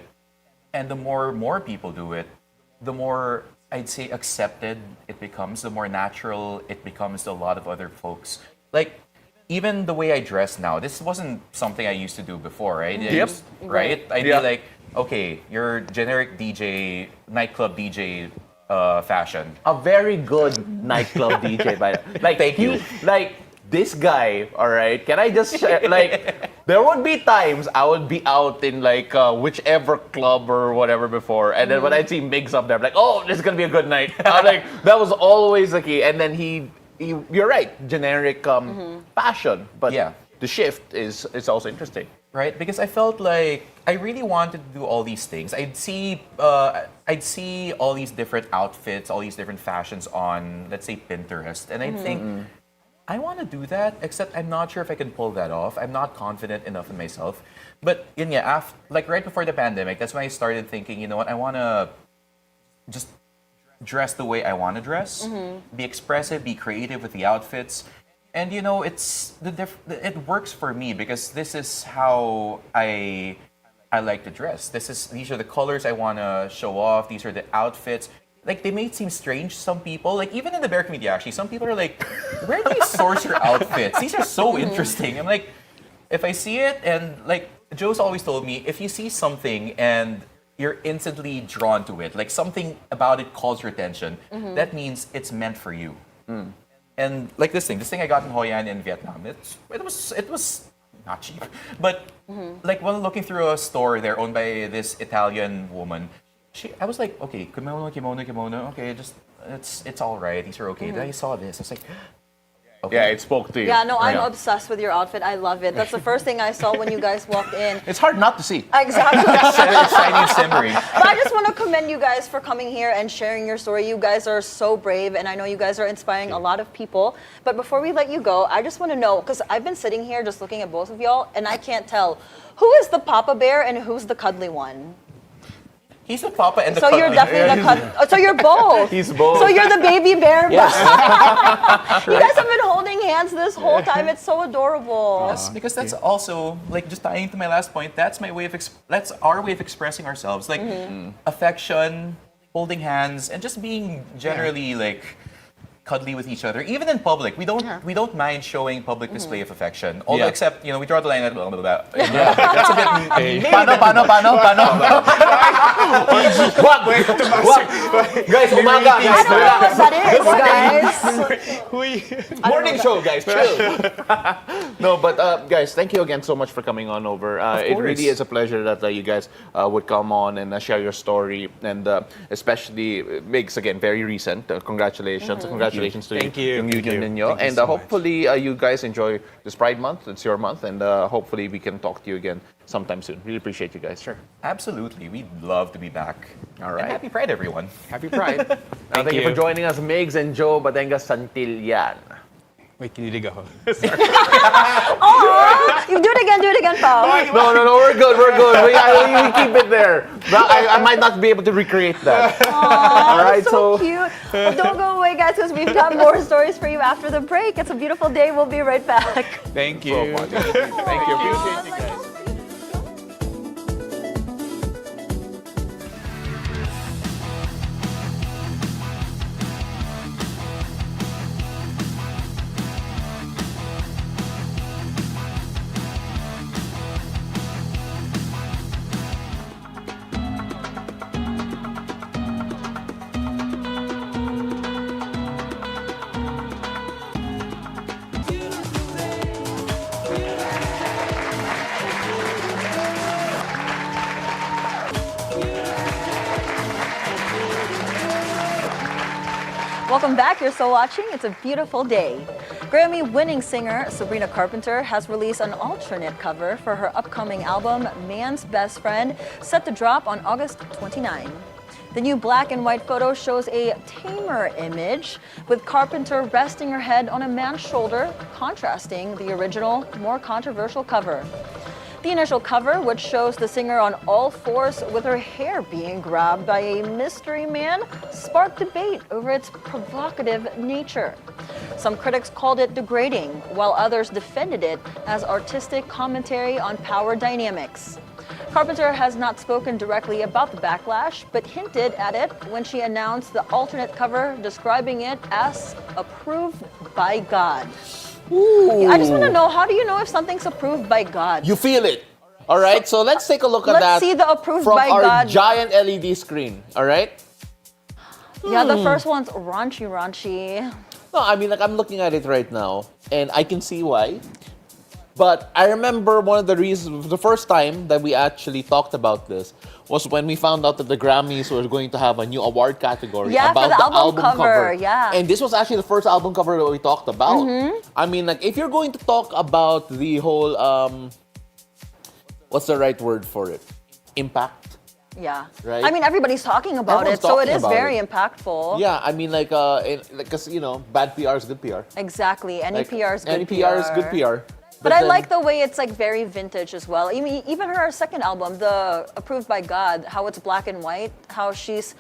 and the more people do it, the more, I'd say, accepted it becomes, the more natural it becomes to a lot of other folks. Like, even the way I dress now, this wasn't something I used to do before, right? Right? I'd be like, okay, you're generic DJ, nightclub DJ fashion. A very good nightclub DJ, by the way. Like, Thank you. Like, this guy, all right, can I just share, like, there would be times I would be out in, like, whichever club or whatever before, and then when I'd see Migs up there, I'm like, oh, this is gonna be a good night. I'm like, that was always the key. And then he you're right, generic fashion, but the shift is also interesting. Right, because I felt like I really wanted to do all these things. I'd see all these different outfits, all these different fashions on, let's say, Pinterest, and I'd think, I want to do that, except I'm not sure if I can pull that off. I'm not confident enough in myself. But yun, like right before the pandemic, that's when I started thinking, you know what, I want to just dress the way I want to dress, be expressive, be creative with the outfits. And you know, it works for me because this is how I like to dress. These are the colors I want to show off. These are the outfits. Like, they may seem strange to some people. Like, even in the bear community, actually, some people are like, where do you source your outfits? These are so interesting. I'm like, if I see it, and like Joe's always told me, if you see something and you're instantly drawn to it, like something about it calls your attention, that means it's meant for you. And like this thing I got in Hoi An in Vietnam, it was not cheap, but like while looking through a store there owned by this Italian woman, I was like, okay, kimono, okay, just it's all right. These are okay. Then I saw this, I was like, okay. Yeah, it spoke to you. Yeah, no, I'm obsessed with your outfit. I love it. That's the first thing I saw when you guys walked in. It's hard not to see. Exactly. It's shiny and simmering. But I just want to commend you guys for coming here and sharing your story. You guys are so brave, and I know you guys are inspiring a lot of people. But before we let you go, I just want to know, because I've been sitting here just looking at both of y'all, and I can't tell, who is the Papa Bear and who's the cuddly one? He's the Papa and the So cuddly. you're definitely the cuddly. Oh, so you're both. He's both. So you're the baby bear. Yes. You guys have been holding hands this whole time. It's so adorable. Yes, because that's also, like, just tying to my last point, that's my way of that's our way of expressing ourselves. Like, affection, holding hands, and just being generally like cuddly with each other, even in public. We don't mind showing public display of affection. Although, except, you know, we draw the line at blah, blah, blah. That's a bit. Paano? Guys, umaga. I don't know what that is, guys. Morning show, guys. Chill. No, but guys, thank you again so much for coming on over. It really is a pleasure that you guys would come on and share your story, and especially Migs, again, very recent. Congratulations. Congratulations to Thank you. yung Thank union you. ninyo. Thank you And so much. hopefully you guys enjoy this Pride Month. It's your month, and hopefully we can talk to you again sometime soon. Really appreciate you guys. Sure. Absolutely. We'd love to be back. All right. And happy Pride, everyone. Happy Pride. Thank you for joining us, Migs and Joe Batenga-Santillan. Wait, kinilig ako. Aw, you do it again, Pao. No, we're good. We keep it there. But I might not be able to recreate that. All right, so cute. Well, don't go away, guys, because we've got more stories for you after the break. It's a beautiful day. We'll be right back. Thank you. Thank you. Appreciate you guys. Welcome back. You're still watching. It's a beautiful day. Grammy-winning singer Sabrina Carpenter has released an alternate cover for her upcoming album, Man's Best Friend, set to drop on August 29. The new black and white photo shows a tamer image, with Carpenter resting her head on a man's shoulder, contrasting the original, more controversial cover. The initial cover, which shows the singer on all fours with her hair being grabbed by a mystery man, sparked debate over its provocative nature. Some critics called it degrading, while others defended it as artistic commentary on power dynamics. Carpenter has not spoken directly about the backlash, but hinted at it when she announced the alternate cover, describing it as approved by God. Ooh. I just want to know, how do you know if something's approved by God? You feel it. All right, so let's take a look at Let's that see the approved from by our God. giant LED screen. All right. Yeah, the first one's raunchy. No, I mean, like, I'm looking at it right now, and I can see why. But I remember one of the reasons, the first time that we actually talked about this was when we found out that the Grammys were going to have a new award category Yeah, about for the the album cover, yeah. And this was actually the first album cover that we talked about. Mm-hmm. I mean, like, if you're going to talk about the whole, what's the right word for it? Impact. Yeah. Right? I mean, everybody's talking about Everyone's it, so it talking is about very it. impactful. Yeah, I mean, like, because, you know, bad PR is good PR. Exactly. Any Like, PR is good any PR is good PR. But I then- like the way it's like very vintage as well. I mean, even her second album, the Approved by God, how it's black and white, how she's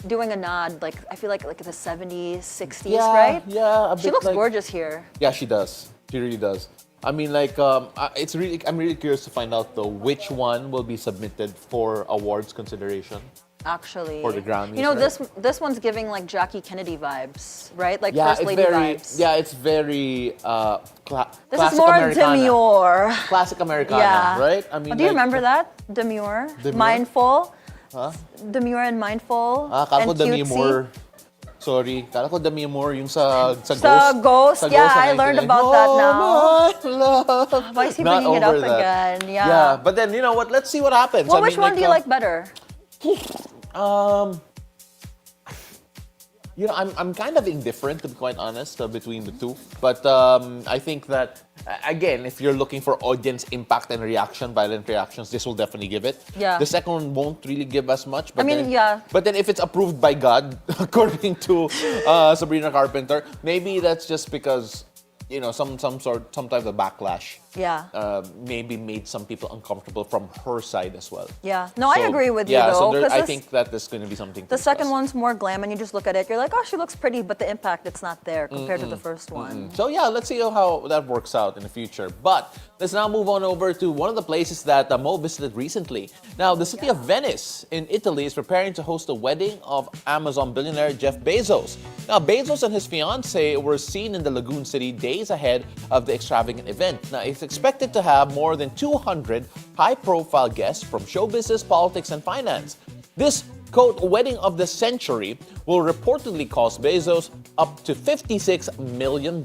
doing a nod, like I feel like the 70s, 60s, Yeah, right? yeah, a She bit looks like- gorgeous here. Yeah, she does. She really does. I mean, like, I'm really curious to find out though which one will be submitted for awards consideration. Actually, For the Grammys, you know, right? this one's giving like Jackie Kennedy vibes, right? Like Yeah, First it's Lady very, vibes. yeah, it's very This classic is more Americana. demure. Classic Americana, Yeah. right? I mean, Do you like- remember that? Demure, Demure? mindful, Huh? demure and mindful, Kala ko and Demi cutesy. Moore. Sorry, kala ko Demi Moore yung sa Sa Ghost. Ghost, Sa yeah, Ghost I na learned 99. about that now. Oh, my love. Why is he Not bringing it up over that. again? Yeah. Yeah, but then, you know what? Let's see what happens. Well, I which mean, one do you like better? You know, I'm kind of indifferent, to be quite honest, between the two. But I think that, again, if you're looking for audience impact and reaction, violent reactions, this will definitely give it. Yeah. The second one won't really give us much. But I mean, then, yeah. But then if it's approved by God, according to Sabrina Carpenter, maybe that's just because, you know, some type of backlash. Yeah. Maybe made some people uncomfortable from her side as well. Yeah. No, I So, agree with you yeah, though. so there, 'cause I this- think that there's going to be something. the to second discuss. one's more glam, and you just look at it, you're like, oh, she looks pretty, but the impact, it's not there compared to the first one. So yeah, let's see how that works out in the future. But let's now move on over to one of the places that Mo visited recently. Now, the city of Venice in Italy is preparing to host the wedding of Amazon billionaire Jeff Bezos. Now, Bezos and his fiancée were seen in the Lagoon City days ahead of the extravagant event. Now, it's expected to have more than 200 high-profile guests from show business, politics, and finance. This quote, wedding of the century will reportedly cost Bezos up to $56 million.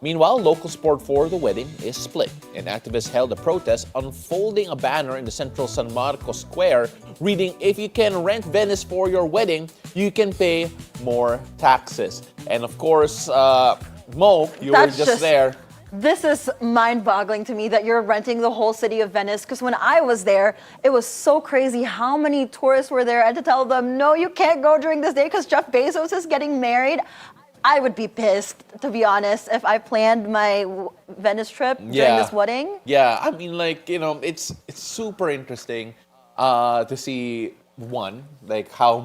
Meanwhile, local support for the wedding is split, and activists held a protest unfolding a banner in the central San Marco Square reading, "If you can rent Venice for your wedding, you can pay more taxes." And of course, Mo, you were That's just there. This is mind-boggling to me that you're renting the whole city of Venice, because when I was there, it was so crazy how many tourists were there. I had to tell them, no, you can't go during this day because Jeff Bezos is getting married. I would be pissed, to be honest, if I planned my Venice trip during this wedding. Yeah, I mean, like, you know, it's super interesting to see, one, like how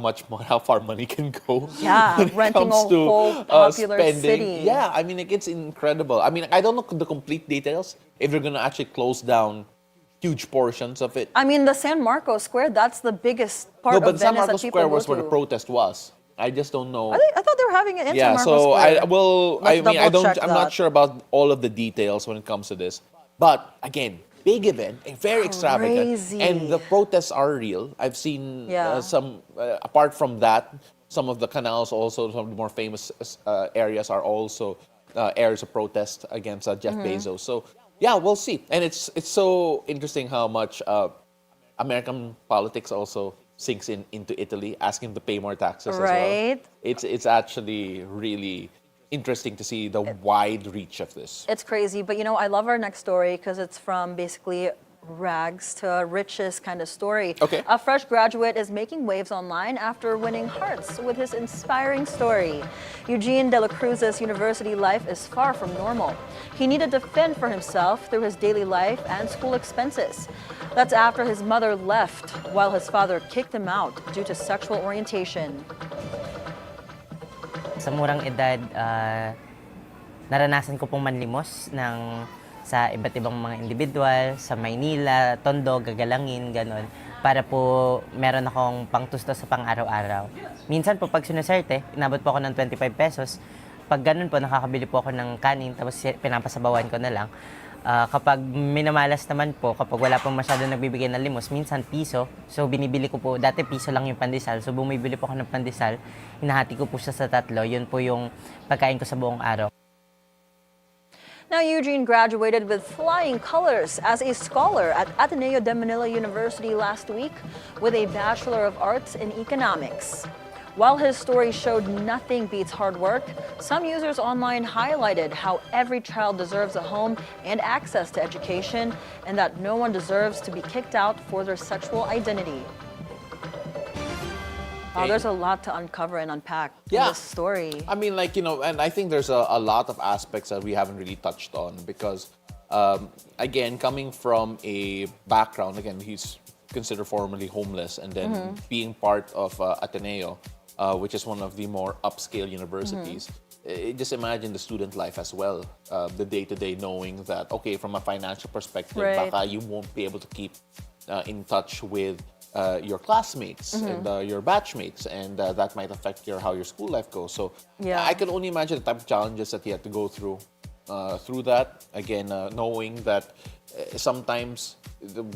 far money can go. Yeah, when it renting comes a to, whole popular spending. city. Yeah, I mean, like, it's incredible. I mean, I don't know the complete details if they're gonna actually close down huge portions of it. I mean, the San Marco Square, that's the biggest part No, of but San Venice Marco that people Square go was where the to. protest was. I just don't know. I thought they were having it in Yeah, San Marco so Square. Let's I'm double not check sure about all of the details when it comes to this. But again, big event, very extravagant, Crazy. and the protests are real. I've seen Yeah. some. Apart from that, some of the canals also, some of the more famous areas are also areas of protest against Jeff Mm-hmm. Bezos. So yeah, we'll see. And it's so interesting how much American politics also sinks into Italy, asking to pay more taxes as well. Right. It's actually really interesting to see the wide reach of this. It's crazy, but I love our next story because it's from basically rags to riches kind of story. Okay. A fresh graduate is making waves online after winning hearts with his inspiring story. Eugene de la Cruz's university life is far from normal. He needed to fend for himself through his daily life and school expenses. That's after his mother left while his father kicked him out due to sexual orientation. Sa murang edad, naranasan ko pong manlimos sa iba't ibang mga individual, sa Maynila, Tondo, gagalangin, ganon, para po meron akong pangtusto sa pang-araw-araw. Minsan po pag sinuserte, inabot po ako ng 25 pesos. Pag ganun po, nakakabili po ako ng kanin, tapos pinapasabawan ko na lang. Kapag minamalas naman po, kapag wala pong masyado nagbibigay ng limos, minsan piso. So binibili ko po, dati piso lang yung pandesal. So bumibili po ako ng pandesal, hinahati ko po siya sa 3. Yun po yung pagkain ko sa buong araw. Now, Eugene graduated with flying colors as a scholar at Ateneo de Manila University last week with a Bachelor of Arts in Economics. While his story showed nothing beats hard work, some users online highlighted how every child deserves a home and access to education, and that no one deserves to be kicked out for their sexual identity. Wow, there's a lot to uncover and unpack in this story. I mean, and I think there's a lot of aspects that we haven't really touched on because, again, coming from a background, again, he's considered formerly homeless, and then being part of Ateneo, which is one of the more upscale universities. Just imagine the student life as well, the day-to-day knowing that, okay, from a financial perspective, baka you won't be able to keep in touch with your classmates and your batchmates, and that might affect how your school life goes. So I can only imagine the type of challenges that he had to go through that. Again, knowing that sometimes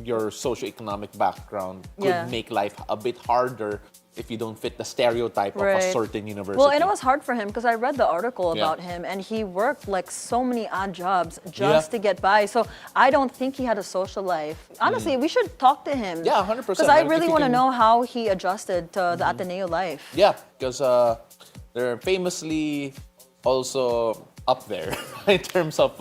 your socioeconomic background could make life a bit harder if you don't fit the stereotype of a certain university. Well, and it was hard for him because I read the article about him, and he worked like so many odd jobs just to get by. So I don't think he had a social life. Honestly, we should talk to him. Yeah, 100%. Because I really want to know how he adjusted to the Ateneo life. Yeah, because they're famously also up there in terms of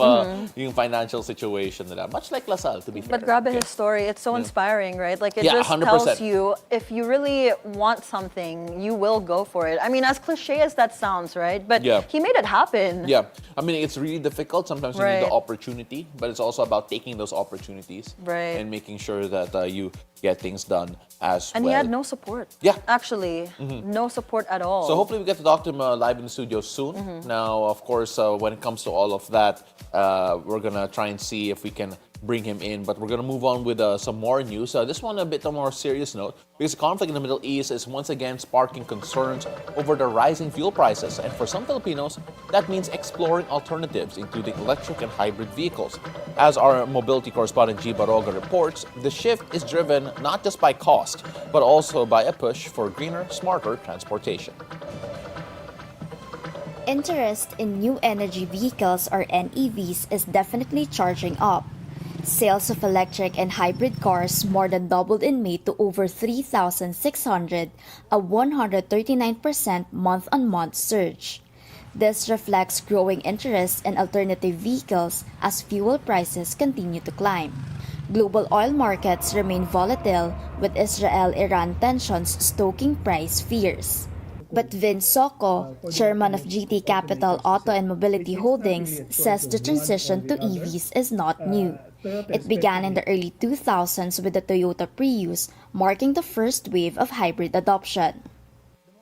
yung financial situation nila. Much like Lasal, to be fair. But grabe his story. It's so inspiring, right? Like, it just 100%. tells you, if you really want something, you will go for it. I mean, as cliche as that sounds, right? But he made it happen. Yeah. I mean, it's really difficult. Sometimes you need the opportunity, but it's also about taking those opportunities and making sure that you get things done as well. And he had no support. Yeah. Actually, no support at all. So hopefully we get to talk to him live in the studio soon. Now, of course, when it comes to all of that, we're going to try and see if we can bring him in. But we're going to move on with some more news. This one a bit on a more serious note, because the conflict in the Middle East is once again sparking concerns over the rising fuel prices. And for some Filipinos, that means exploring alternatives, including electric and hybrid vehicles. As our mobility correspondent G. Baroga reports, the shift is driven not just by cost, but also by a push for greener, smarter transportation. Interest in new energy vehicles or NEVs is definitely charging up. Sales of electric and hybrid cars more than doubled in May to over 3,600, a 139% month-on-month surge. This reflects growing interest in alternative vehicles as fuel prices continue to climb. Global oil markets remain volatile, with Israel-Iran tensions stoking price fears. But Vince Socco, chairman of GT Capital Auto and Mobility Holdings, says the transition to EVs is not new. It began in the early 2000s with the Toyota Prius, marking the first wave of hybrid adoption.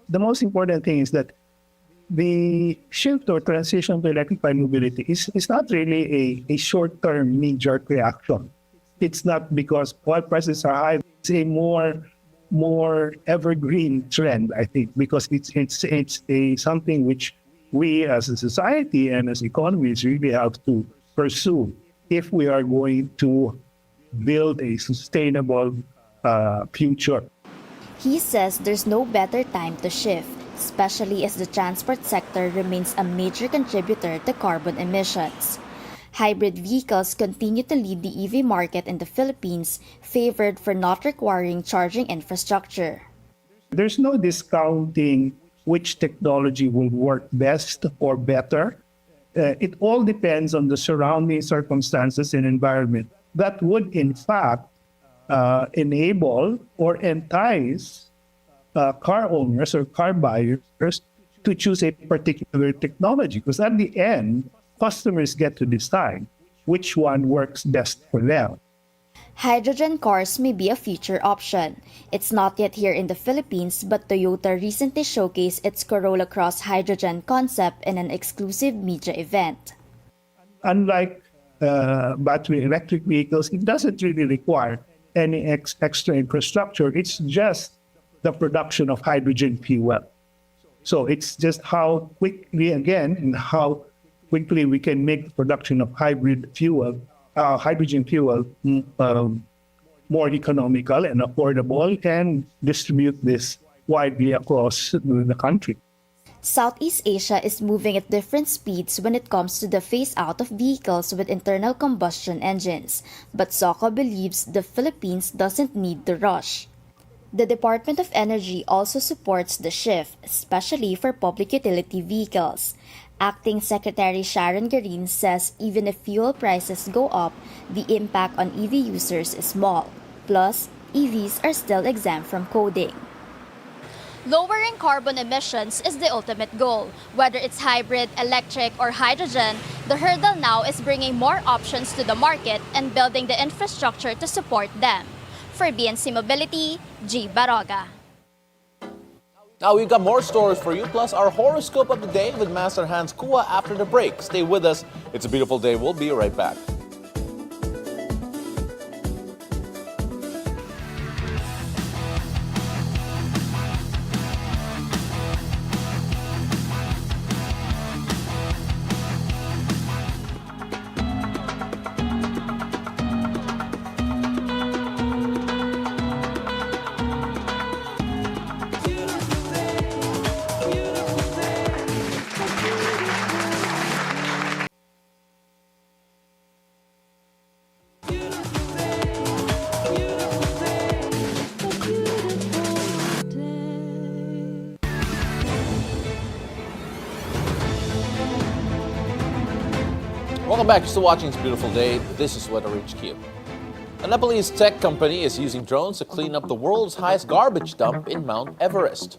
The most important thing is that the shift or transition to electrified mobility is not really a short-term knee-jerk reaction. It's not because oil prices are high. It's a more evergreen trend, I think, because it's something which we as a society and as economies really have to pursue if we are going to build a sustainable future. He says there's no better time to shift, especially as the transport sector remains a major contributor to carbon emissions. Hybrid vehicles continue to lead the EV market in the Philippines, favored for not requiring charging infrastructure. There's no discounting which technology will work best or better. It all depends on the surrounding circumstances and environment that would, in fact, enable or entice car owners or car buyers to choose a particular technology. Because at the end, customers get to decide which one works best for them. Hydrogen cars may be a future option. It's not yet here in the Philippines, but Toyota recently showcased its Corolla Cross hydrogen concept in an exclusive media event. Unlike battery electric vehicles, it doesn't really require any extra infrastructure. It's just the production of hydrogen fuel. So it's just how quickly, again, and how quickly we can make the production of hydrogen fuel more economical and affordable, and distribute this widely across the country. Southeast Asia is moving at different speeds when it comes to the phase-out of vehicles with internal combustion engines, but SOCA believes the Philippines doesn't need the rush. The Department of Energy also supports the shift, especially for public utility vehicles. Acting Secretary Sharon Garin says even if fuel prices go up, the impact on EV users is small. Plus, EVs are still exempt from coding. Lowering carbon emissions is the ultimate goal. Whether it's hybrid, electric, or hydrogen, the hurdle now is bringing more options to the market and building the infrastructure to support them. For BNC Mobility, G. Baroga. Now we've got more stories for you, plus our horoscope of the day with Master Hans Kua after the break. Stay with us. It's a beautiful day. We'll be right back. Welcome back. You're still watching It's a Beautiful Day. This is Weather HQ. A Nepalese tech company is using drones to clean up the world's highest garbage dump in Mount Everest.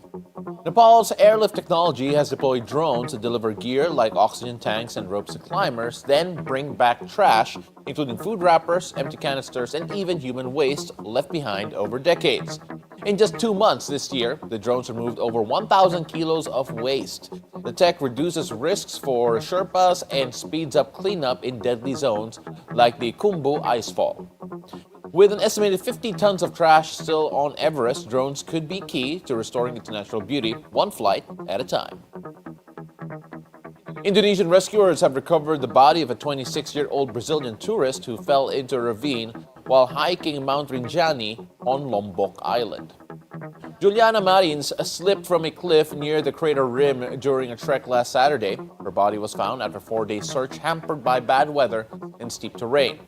Nepal's airlift technology has deployed drones to deliver gear like oxygen tanks and ropes to climbers, then bring back trash, including food wrappers, empty canisters, and even human waste left behind over decades. In just 2 months this year, the drones removed over 1,000 kilos of waste. The tech reduces risks for Sherpas and speeds up cleanup in deadly zones like the Khumbu icefall. With an estimated 50 tons of trash still on Everest, drones could be key to restoring its natural beauty, one flight at a time. Indonesian rescuers have recovered the body of a 26-year-old Brazilian tourist who fell into a ravine while hiking Mount Rinjani on Lombok Island. Juliana Marins slipped from a cliff near the crater rim during a trek last Saturday. Her body was found after a 4-day search hampered by bad weather and steep terrain.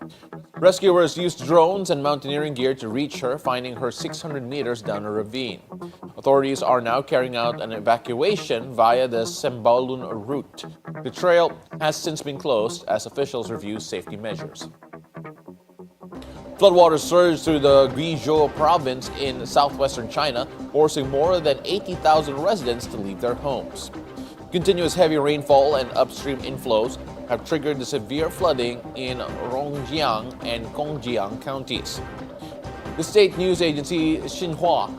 Rescuers used drones and mountaineering gear to reach her, finding her 600 meters down a ravine. Authorities are now carrying out an evacuation via the Sembalun route. The trail has since been closed as officials review safety measures. Floodwaters surged through the Guizhou province in southwestern China, forcing more than 80,000 residents to leave their homes. Continuous heavy rainfall and upstream inflows have triggered the severe flooding in Rongjiang and Gongjiang counties. The state news agency Xinhua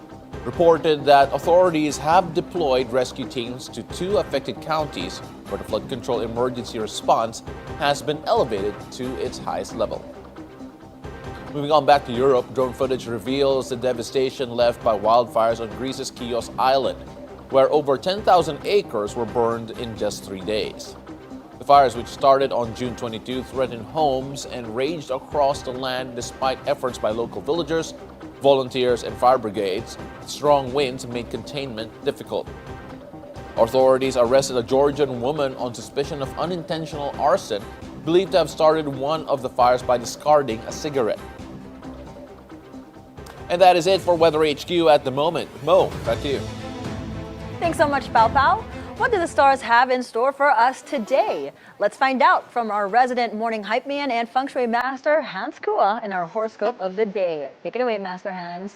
reported that authorities have deployed rescue teams to 2 affected counties where the flood control emergency response has been elevated to its highest level. Moving on back to Europe, drone footage reveals the devastation left by wildfires on Greece's Chios Island, where over 10,000 acres were burned in just 3 days. The fires, which started on June 22, threatened homes and raged across the land despite efforts by local villagers, volunteers, and fire brigades. Strong winds made containment difficult. Authorities arrested a Georgian woman on suspicion of unintentional arson, believed to have started one of the fires by discarding a cigarette. And that is it for Weather HQ at the moment. Mo, back to you. Thanks so much, Pao Pao. What do the stars have in store for us today? Let's find out from our resident morning hype man and feng shui master, Hans Kua, in our horoscope of the day. Take it away, Master Hans.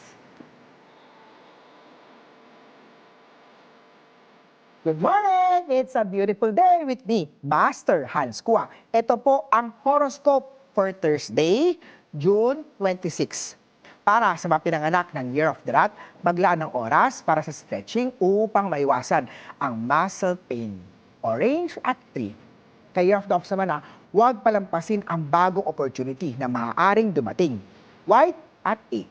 Good morning! It's a beautiful day with me, Master Hans Kua. Ito po ang horoscope for Thursday, June 26. Para sa mga pinanganak ng Year of the Rat, maglaan ng oras para sa stretching upang maiwasan ang muscle pain. Orange at 3. Kay Year of the Ox naman huwag palampasin ang bagong opportunity na maaaring dumating. White at 8.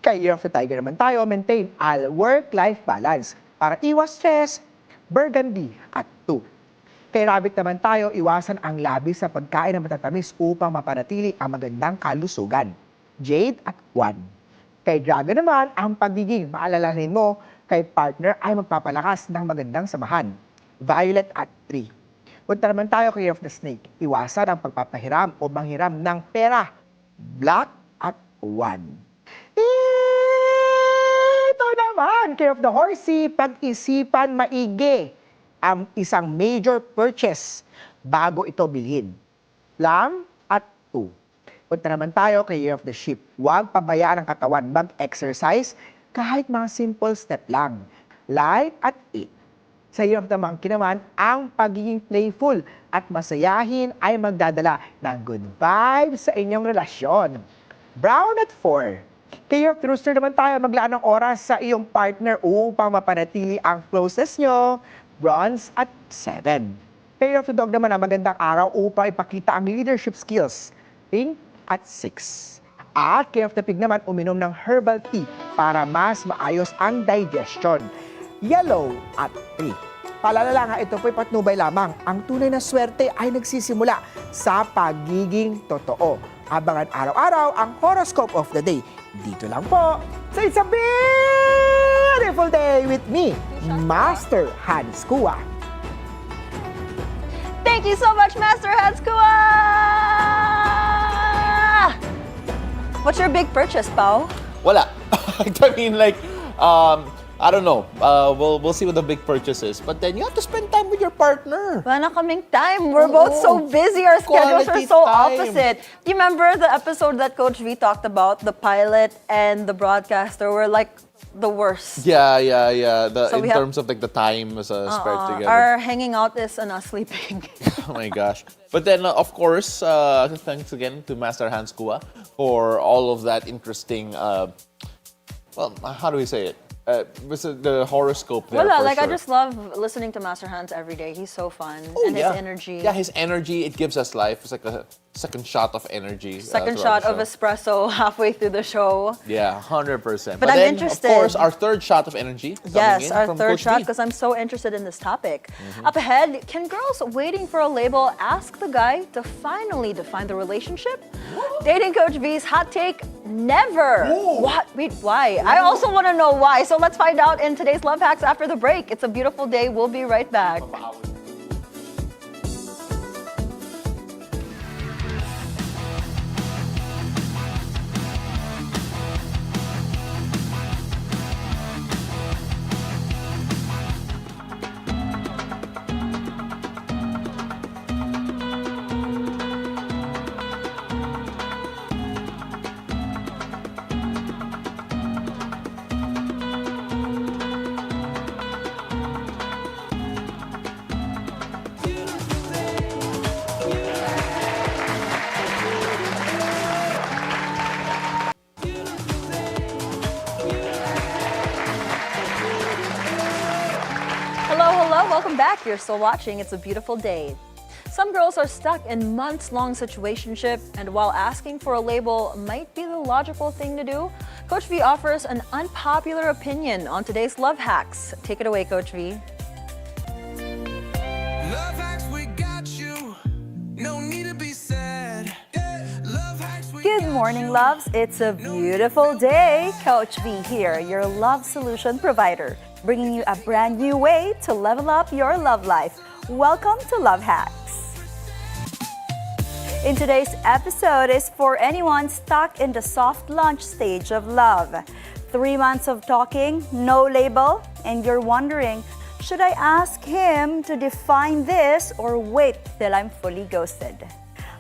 Kay Year of the Tiger naman tayo, maintain ang work-life balance. Para iwas stress, burgundy at 2. Kay Rabbit naman tayo, iwasan ang labis sa pagkain ng matatamis upang mapanatili ang magandang kalusugan. Jade at 1. Kay Dragon naman, ang pagiging maalalahanin mo kay partner ay magpapalakas ng magandang samahan. Violet at 3. Punta naman tayo kay Year of the Snake. Iwasan ang pagpapahiram o manghiram ng pera. Black at 1. Ito naman, Year of the Horsey, pag-isipan maigi ang isang major purchase bago ito bilhin. Lamb at 2. Punta naman tayo kay Year of the Sheep. Huwag pabayaan ang katawan mag-exercise kahit mga simple step lang. Light at 8. Sa Year of the Monkey naman, ang pagiging playful at masayahin ay magdadala ng good vibes sa inyong relasyon. Brown at 4. Kay Year of the Rooster naman tayo, maglaan ng oras sa iyong partner upang mapanatili ang closeness nyo. Bronze at 7. Kay Year of the Dog naman, magandang araw upang ipakita ang leadership skills. Pink at 6. At Kay of the Pig naman, uminom ng herbal tea para mas maayos ang digestion. Yellow at 3. Paalala lang ito po'y patnubay lamang. Ang tunay na swerte ay nagsisimula sa pagiging totoo. Abangan araw-araw ang horoscope of the day. Dito lang po. So it's a beautiful day with me, Master Hans Kua. Thank you so much, Master Hans Kua! What's your big purchase, Pao? Wala. I mean, like, I don't know. We'll see what the big purchase is. But then you have to spend time with your partner. Wala na kaming time. We're both so busy. Our schedules are Quality so time. opposite. Do you remember the episode that Coach V talked about? The pilot and the broadcaster were like the worst. Yeah. So in terms of like the time spent together. Our hanging out is us sleeping. Oh my gosh. But then, of course, thanks again to Master Hans Kua for all of that interesting, well, how do we say it? The horoscope there. Wala, for like sure. I just love listening to Master Hans every day. He's so fun. Oh, and yeah. his energy. Yeah, his energy, it gives us life. It's like a second shot of energy. Second throughout shot the of show. espresso halfway through the show. Yeah, 100%. But I'm then, interested. Of course, our third shot of energy. Yes, in our from third Coach shot, V. because I'm so interested in this topic. Up ahead, can girls waiting for a label ask the guy to finally define the relationship? Dating Coach V's hot take, never. What? Wait, why? I also want to know why. So let's find out in today's Love Hacks after the break. It's a beautiful day. We'll be right back. Hello, welcome back. You're still watching It's a Beautiful Day. Some girls are stuck in months-long situationship, and while asking for a label might be the logical thing to do, Coach V offers an unpopular opinion on today's Love Hacks. Take it away, Coach V. Love hacks, we got you. No need to be sad. Love hacks, we Good morning, loves. It's a beautiful day. Coach V here, your love solution provider, bringing you a brand new way to level up your love life. Welcome to Love Hacks. In today's episode is for anyone stuck in the soft launch stage of love. 3 months of talking, no label, and you're wondering, should I ask him to define this or wait till I'm fully ghosted?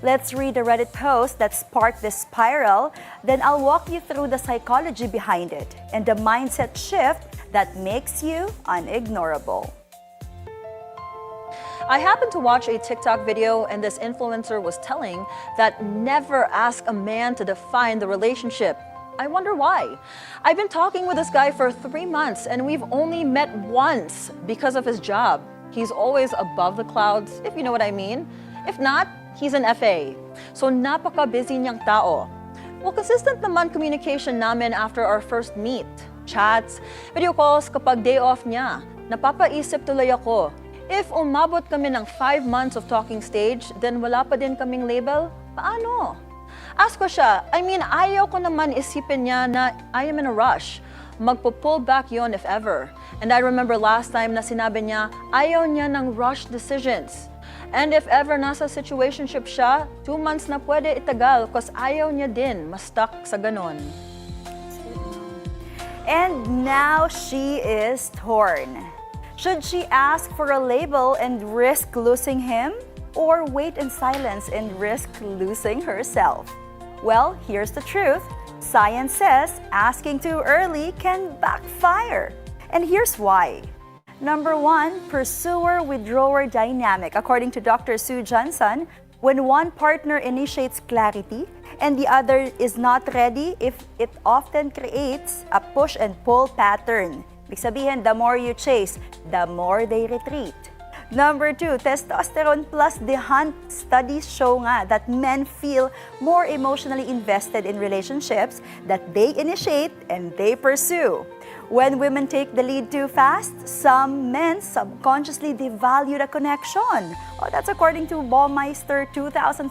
Let's read the Reddit post that sparked this spiral, then I'll walk you through the psychology behind it and the mindset shift that makes you unignorable. I happened to watch a TikTok video and this influencer was telling that never ask a man to define the relationship. I wonder why. I've been talking with this guy for 3 months and we've only met once because of his job. He's always above the clouds, if you know what I mean. If not, he's an FA. So napaka-busy niyang tao. Well, consistent naman communication namin after our first meet. Chats, video calls kapag day off niya. Napapaisip tuloy ako, if umabot kami ng 5 months of talking stage, then wala pa din kaming label, paano? Ask ko siya, ayaw ko naman isipin niya na I am in a rush. Magpo-pull back yon if ever. And I remember last time na sinabi niya, ayaw niya ng rush decisions. And if ever nasa situationship siya, 2 months na pwede itagal kasi ayaw niya din ma-stuck sa ganon. And now she is torn. Should she ask for a label and risk losing him? Or wait in silence and risk losing herself? Well, here's the truth. Science says asking too early can backfire. And here's why. Number 1, pursuer-withdrawer dynamic. According to Dr. Sue Johnson, when one partner initiates clarity and the other is not ready, it often creates a push and pull pattern. Ibig sabihin, the more you chase, the more they retreat. Number 2, testosterone plus the hunt. Studies show nga that men feel more emotionally invested in relationships that they initiate and they pursue. When women take the lead too fast, some men subconsciously devalue the connection. Oh, that's according to Baumeister 2004.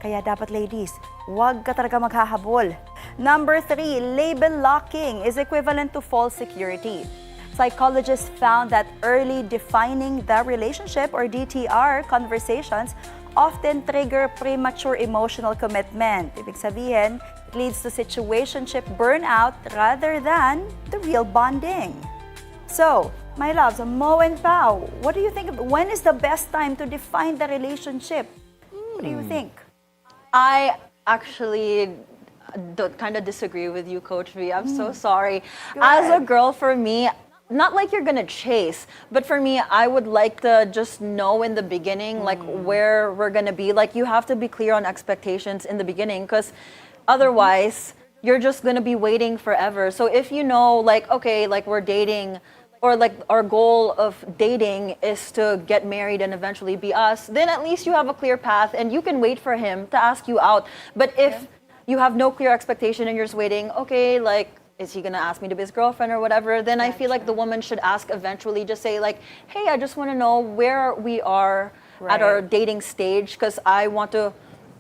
Kaya dapat ladies, huwag ka talaga maghahabol. Number 3, label locking is equivalent to false security. Psychologists found that early defining the relationship or DTR conversations often trigger premature emotional commitment. Ibig sabihin, it leads to situationship burnout rather than the real bonding. So, my loves, Mo and Pao, what do you think? When is the best time to define the relationship? What do you think? I actually kind of disagree with you, Coach V. I'm so sorry. As a girl, for me, not like you're gonna chase, but for me, I would like to just know in the beginning, like where we're gonna be. Like you have to be clear on expectations in the beginning, because otherwise, you're just gonna be waiting forever. So if you know, like, okay, like we're dating, or like our goal of dating is to get married and eventually be us, then at least you have a clear path and you can wait for him to ask you out. But if you have no clear expectation and you're just waiting, okay, like, is he gonna ask me to be his girlfriend or whatever, then I feel like the woman should ask eventually, just say like, hey, I just wanna know where we are at our dating stage, because I want to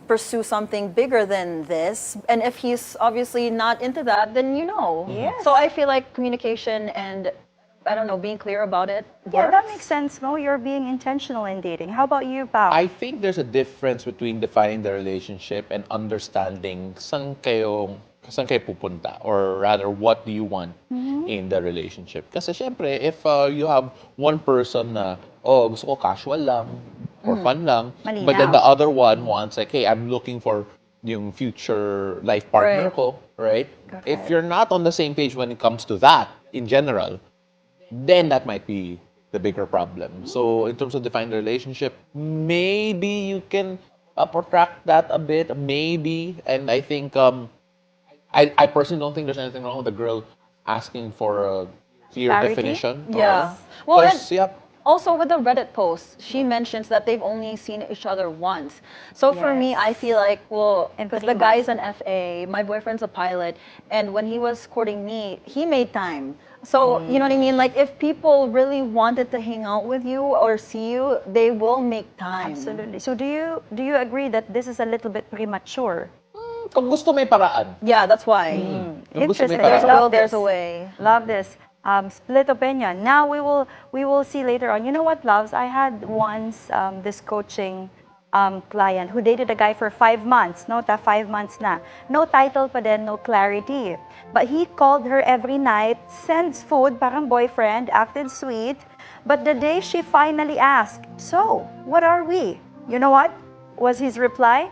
pursue something bigger than this. And if he's obviously not into that, then you know. So I feel like communication and, I don't know, being clear about it Yeah, that works. makes sense, Mo. You're being intentional in dating. How about you, Pao? I think there's a difference between defining the relationship and understanding saan kayo pupunta, or rather, what do you want in the relationship. Kasi syempre, if you have one person na, oh, gusto ko casual lang, or fun lang, but then the other one wants like, hey, I'm looking for yung future life partner ko, right? If you're not on the same page when it comes to that, in general, then that might be the bigger problem. So in terms of defining the relationship, maybe you can protract that a bit, maybe. And I think I personally don't think there's anything wrong with a girl asking for a clear definition. Yeah. Well, and Yep. also with the Reddit post, she mentions that they've only seen each other once. So for me, I feel like, well, because the guy's an FA, my boyfriend's a pilot, and when he was courting me, he made time. So, you know what I mean? Like, if people really wanted to hang out with you or see you, they will make time. Absolutely. So do you agree that this is a little bit premature? Kung gusto may paraan. Yeah, that's why. Kung gusto may Interesting. There's a paraan. will, there's a way. Love this. Split opinion. Now we will see later on. You know what, loves? I had once this coaching client who dated a guy for 5 months. No, 5 months na. No title pa din, no clarity. But he called her every night, sends food, parang boyfriend, acted sweet. But the day she finally asked, "So, what are we?" You know what was his reply?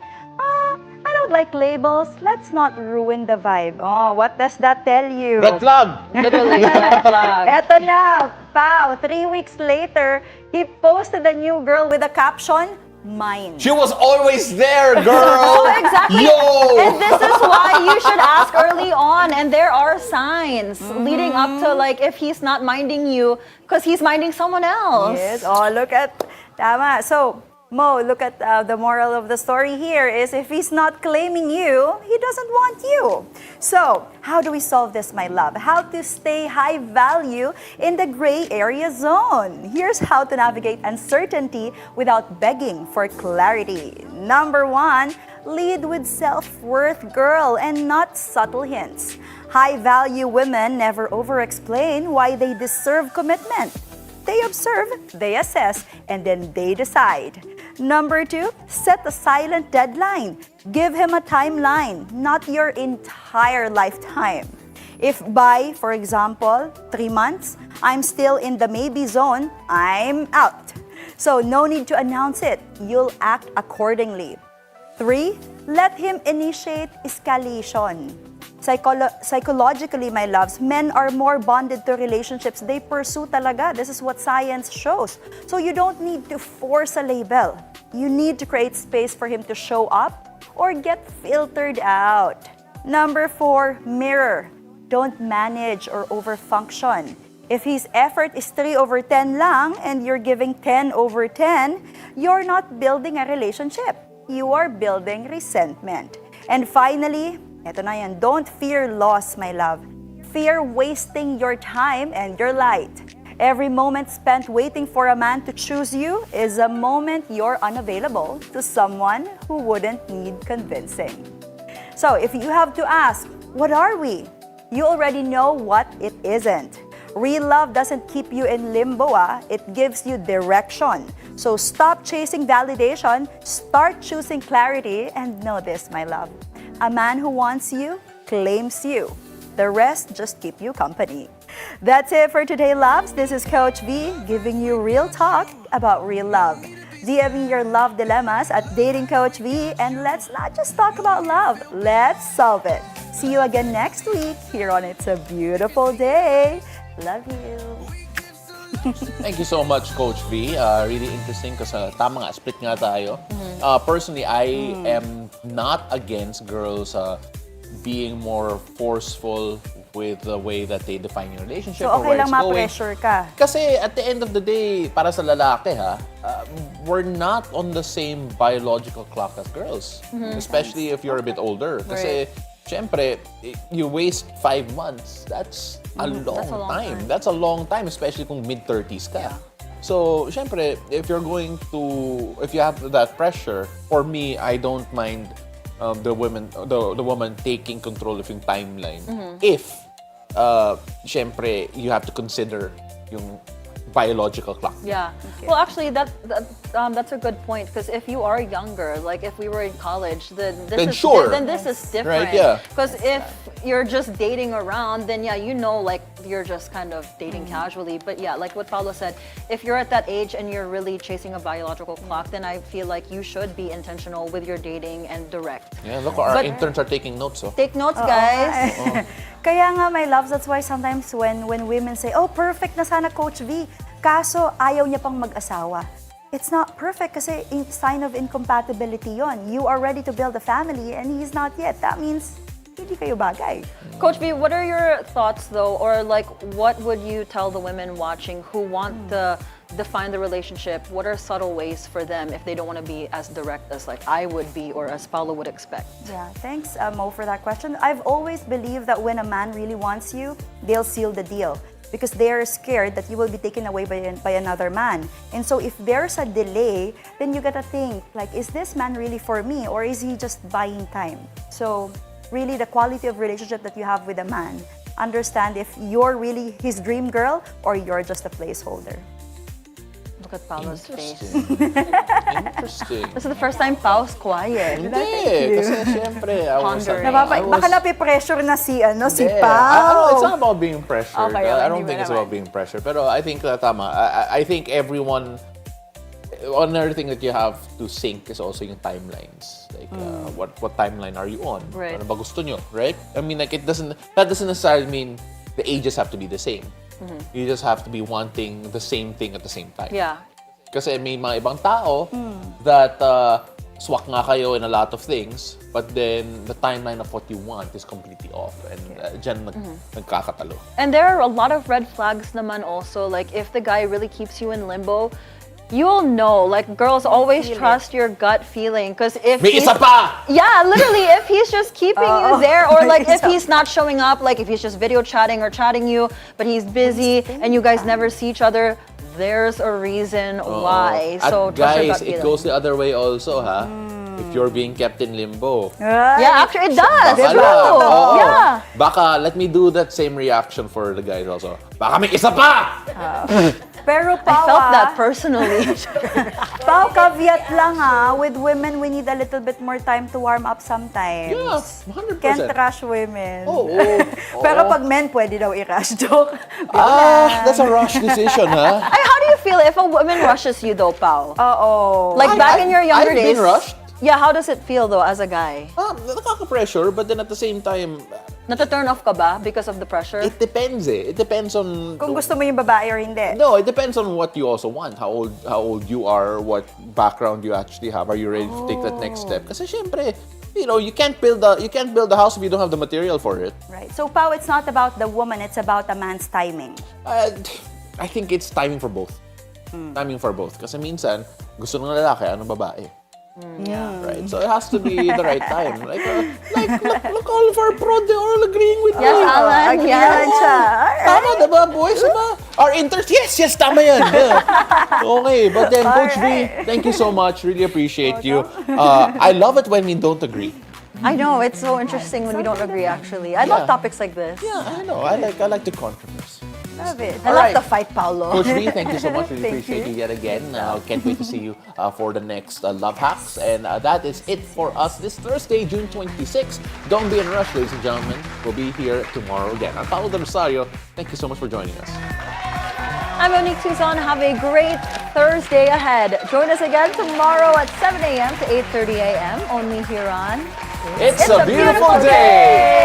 I don't like labels. Let's not ruin the vibe. Oh, what does that tell you? Red flag! Literally, red flag. Eto na, pow, 3 weeks later, he posted a new girl with a caption, "Mine." She was always there, girl! Oh, exactly. Yo! And this is why you should ask early on. And there are signs leading up to, like, if he's not minding you, because he's minding someone else. Yes. Oh, look at, tama. So, Mo, look at the moral of the story here is if he's not claiming you, he doesn't want you. So, how do we solve this, my love? How to stay high value in the gray area zone? Here's how to navigate uncertainty without begging for clarity. Number 1, lead with self-worth, girl, and not subtle hints. High-value women never over-explain why they deserve commitment. They observe, they assess, and then they decide. Number 2, set a silent deadline. Give him a timeline, not your entire lifetime. If by, for example, 3 months, I'm still in the maybe zone, I'm out. So no need to announce it. You'll act accordingly. 3, let him initiate escalation. Psychologically, my loves, men are more bonded to relationships they pursue talaga. This is what science shows. So you don't need to force a label. You need to create space for him to show up or get filtered out. Number 4, mirror. Don't manage or overfunction. If his effort is 3/10 lang and you're giving 10/10, you're not building a relationship. You are building resentment. And finally, eto na yan, don't fear loss, my love. Fear wasting your time and your light. Every moment spent waiting for a man to choose you is a moment you're unavailable to someone who wouldn't need convincing. So if you have to ask, what are we? You already know what it isn't. Real love doesn't keep you in limbo, it gives you direction. So stop chasing validation, start choosing clarity, and know this, my love. A man who wants you, claims you. The rest just keep you company. That's it for today, loves. This is Coach V giving you real talk about real love. DM me your love dilemmas at Dating Coach V, and let's not just talk about love, let's solve it. See you again next week here on It's a Beautiful Day. Love you. Thank you so much, Coach V. Really interesting kasi tama nga, split nga tayo. Personally, I am not against girls being more forceful with the way that they define your relationship So or okay where lang it's going. ma-pressure ka. Kasi at the end of the day, para sa lalaki we're not on the same biological clock as girls. Especially if you're a bit older. Kasi syempre, you waste 5 months. That's a long time. That's a long time, especially kung mid-30s ka. So, syempre, if you have that pressure, for me, I don't mind the woman taking control of yung timeline. If, syempre, you have to consider yung biological clock. Yeah. Okay. Well, actually, that's a good point, because if you are younger, like if we were in college, then this is different. Right, yeah. Because if you're just dating around, then yeah, like you're just kind of dating casually. But yeah, like what Paolo said, if you're at that age and you're really chasing a biological clock, then I feel like you should be intentional with your dating and direct. Yeah, look, our interns are taking notes. Take notes, guys. Kaya nga, my loves, that's why sometimes when women say, oh, perfect na sana Coach V, kaso ayaw niya pang mag-asawa. It's not perfect kasi sign of incompatibility yon. You are ready to build a family and he's not yet. That means hindi kayo bagay. Coach V, what are your thoughts though, or like what would you tell the women watching who want to define the relationship? What are subtle ways for them if they don't want to be as direct as like I would be or as Paolo would expect? Yeah, thanks Mo for that question. I've always believed that when a man really wants you, they'll seal the deal because they're scared that you will be taken away by another man. And so if there's a delay, then you gotta think like, is this man really for me or is he just buying time? So really the quality of relationship that you have with a man, understand if you're really his dream girl or you're just a placeholder. Look at Paolo's face. Interesting. This is the first time Pao's quiet. Hindi, kasi syempre, I was... Baka nape-pressure na si si Hindi. Pao. It's not about being pressured. Okay, I don't hindi think ba it's naman? about being pressured. Pero I think tama. I think everyone... Another thing that you have to sync is also yung timelines. Like, what timeline are you on? Right. Ano ba gusto nyo, right? I mean, like, that doesn't necessarily mean the ages have to be the same. You just have to be wanting the same thing at the same time. Yeah. Kasi may mga ibang tao that swak nga kayo in a lot of things, but then the timeline of what you want is completely off. And dyan nagkakatalo. And there are a lot of red flags naman also. Like, if the guy really keeps you in limbo, you'll know. Like, girls always trust your gut feeling. Because if May isa pa! Yeah, literally, if he's just keeping you there, or like if he's not showing up, like if he's just video chatting or chatting you, but he's busy and you guys never see each other, there's a reason why. So At trust your guys, gut it feeling. goes the other way also, ha? If you're being kept in limbo. Yeah, actually it does. Baka True. lang. Oo. Yeah. Baka, let me do that same reaction for the guys also. Baka may isa pa! Pero I Pao, felt that personally. Pao, caveat lang with women, we need a little bit more time to warm up sometimes. Yeah, 100%. Can't rush women. Oo. Pero pag men, pwede daw i-rush. Joke. That's a rush decision, ha? Ay, how do you feel if a woman rushes you though, Pao? Oo. Like back in your younger I've days. been rushed. Yeah, how does it feel though as a guy? Nakaka-pressure, but then at the same time, Nata-turn off ka ba because of the pressure? it depends eh. It depends on... Kung gusto mo yung babae or hindi. No, it depends on what you also want. How old you are, what background you actually have. Are you ready to take that next step? Kasi syempre, you can't build a house if you don't have the material for it. Right. So, Pao, it's not about the woman, it's about a man's timing. I think it's timing for both. Timing for both. Kasi minsan, gusto ng lalaki, ano babae. Yeah. Right? So it has to be the right time. Like look all of our pro, they're all agreeing with me. Yes, Alan. Agree Yes. naman siya. Tama, diba, boys? Diba? Our interest, yes, tama yan. Yeah. Okay, but then, Coach V, thank you so much. Really appreciate you. I love it when we don't agree. I know, it's so interesting when we don't agree actually. I love topics like this. Yeah, I know. I like the controversy. Love it. I love the fight, Paolo. Coach V, thank you so much. Really Thank appreciate you yet again. Can't wait to see you for the next Love Hacks. And that is it for us this Thursday, June 26. Don't be in a rush, ladies and gentlemen. We'll be here tomorrow again. I'm Paolo del Rosario. Thank you so much for joining us. I'm Monique Tuzon. Have a great Thursday ahead. Join us again tomorrow at 7 a.m. to 8:30 a.m. only here on It's a beautiful day.